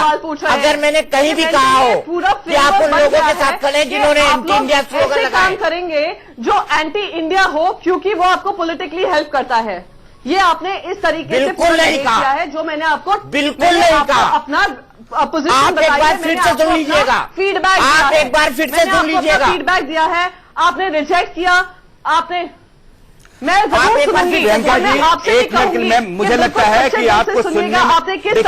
अगर मैंने कहीं भी कहा हो कि आप उन लोगों के साथ खड़े जिन्होंने एंटी इंडिया स्लोगन लगाए, काम करेंगे जो एंटी इंडिया हो, क्योंकि वो आपको पॉलिटिकली हेल्प करता है। ये आपने इस तरीके से बिल्कुल नहीं कहा है, जो मैंने आपको बिल्कुल नहीं कहा। अपना पोजीशन आप एक बार फिर से सुन लीजिएगा, फीडबैक आप एक बार फिर से सुन लीजिएगा, फीडबैक दिया है, आपने रिजेक्ट किया, आपने मैं जरूर सुनूंगी। प्रियंका जी, एक मिनट, मुझे लगता है कि आपको सुनने में, देखिए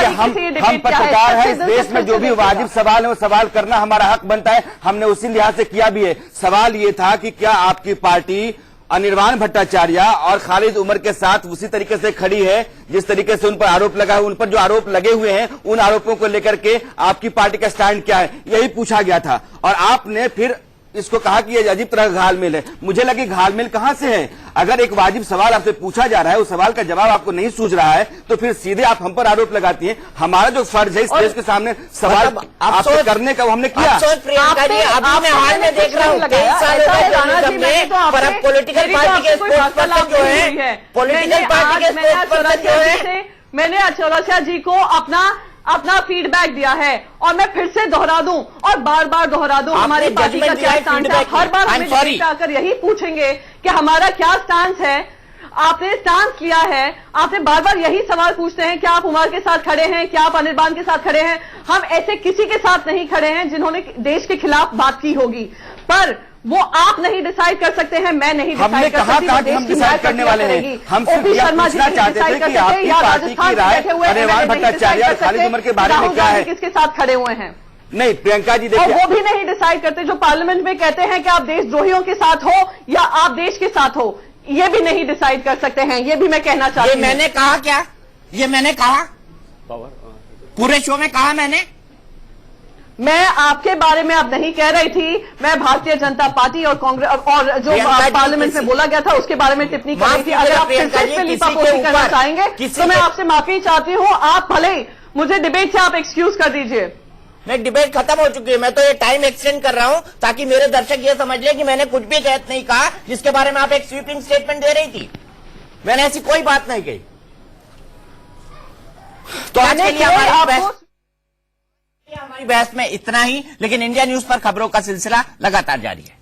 हम पत्रकार हैं, इस देश में जो भी वाजिब सवाल है वो सवाल करना हमारा हक बनता है, हमने उसी लिहाज से किया भी है। सवाल ये था कि क्या आपकी पार्टी अनिर्बाण भट्टाचार्य और खालिद उमर के साथ उसी तरीके से खड़ी है जिस तरीके से उन पर आरोप लगा है, उन पर जो आरोप लगे हुए हैं, उन आरोपों को लेकर के आपकी पार्टी का स्टैंड क्या है, यही पूछा गया था। और आपने फिर इसको कहा कि ये अजीब तरह का घालमेल है। मुझे लगी घालमेल कहां से है? अगर एक वाजिब सवाल आपसे पूछा जा रहा है, उस सवाल का जवाब आपको नहीं सूझ रहा है, तो फिर सीधे आप हम पर आरोप लगाती हैं। हमारा जो फर्ज है इस देश के सामने सवाल आपसे करने का, वो हमने किया। प्रियंका जी, अभी मैं हाल में देख रहा हूँ, 23 साल हो गए जर्नलिज्म में, पर अब पॉलिटिकल पार्टी के स्पोर्ट्स पर्सन जो है, पॉलिटिकल पार्टी के स्पोर्ट्स पर्सन जो है, मैंने चौरसिया जी को अपना फीडबैक दिया है, और मैं फिर से दोहरा दूं और बार बार दोहरा दूं, हमारी पार्टी का क्या स्टांस है। हर बार हमें डिबेट आकर यही पूछेंगे कि हमारा क्या स्टांस है। आपने स्टांस लिया है, आपने बार बार यही सवाल पूछते हैं कि आप उमर के साथ खड़े हैं, क्या आप अनिर्बाण के साथ खड़े हैं। हम ऐसे किसी के साथ नहीं खड़े हैं जिन्होंने देश के खिलाफ बात की होगी, पर वो आप नहीं डिसाइड कर सकते हैं, मैं नहीं डिसाइड कर सकती। हमने कहा हम डिसाइड करने वाले हैं। हम सिर्फ यह पूछना चाहते थे कि आपकी पार्टी की राय अनिर्बाण भट्टाचार्य और खालिद उमर के बारे में क्या है, किसके साथ खड़े हुए हैं। नहीं प्रियंका जी, देखिए वो भी नहीं डिसाइड करते जो पार्लियामेंट में कहते हैं कि आप देशद्रोहियों के साथ हो या आप देश के साथ हो, ये भी नहीं डिसाइड कर सकते हैं। ये भी मैं कहना चाहती हूँ। मैंने कहा क्या? ये मैंने कहा पूरे शो में कहा मैंने? मैं आपके बारे में अब नहीं कह रही थी, मैं भारतीय जनता पार्टी और कांग्रेस और जो पार्लियामेंट में बोला गया था उसके बारे में टिप्पणी कर रही थी। अगर आप फिर से लिपापोती करना चाहेंगे तो मैं आपसे माफी चाहती हूँ। आप भले ही मुझे डिबेट से आप एक्सक्यूज कर दीजिए। मैं डिबेट खत्म हो चुकी है, मैं तो ये टाइम एक्सटेंड कर रहा हूं ताकि मेरे दर्शक ये समझ ले कि मैंने कुछ भी गलत नहीं कहा जिसके बारे में आप एक स्वीपिंग स्टेटमेंट दे रही थी। मैंने ऐसी कोई बात नहीं कही। तो आज के लिए हमारी बहस में इतना ही, लेकिन इंडिया न्यूज पर खबरों का सिलसिला लगातार जारी है।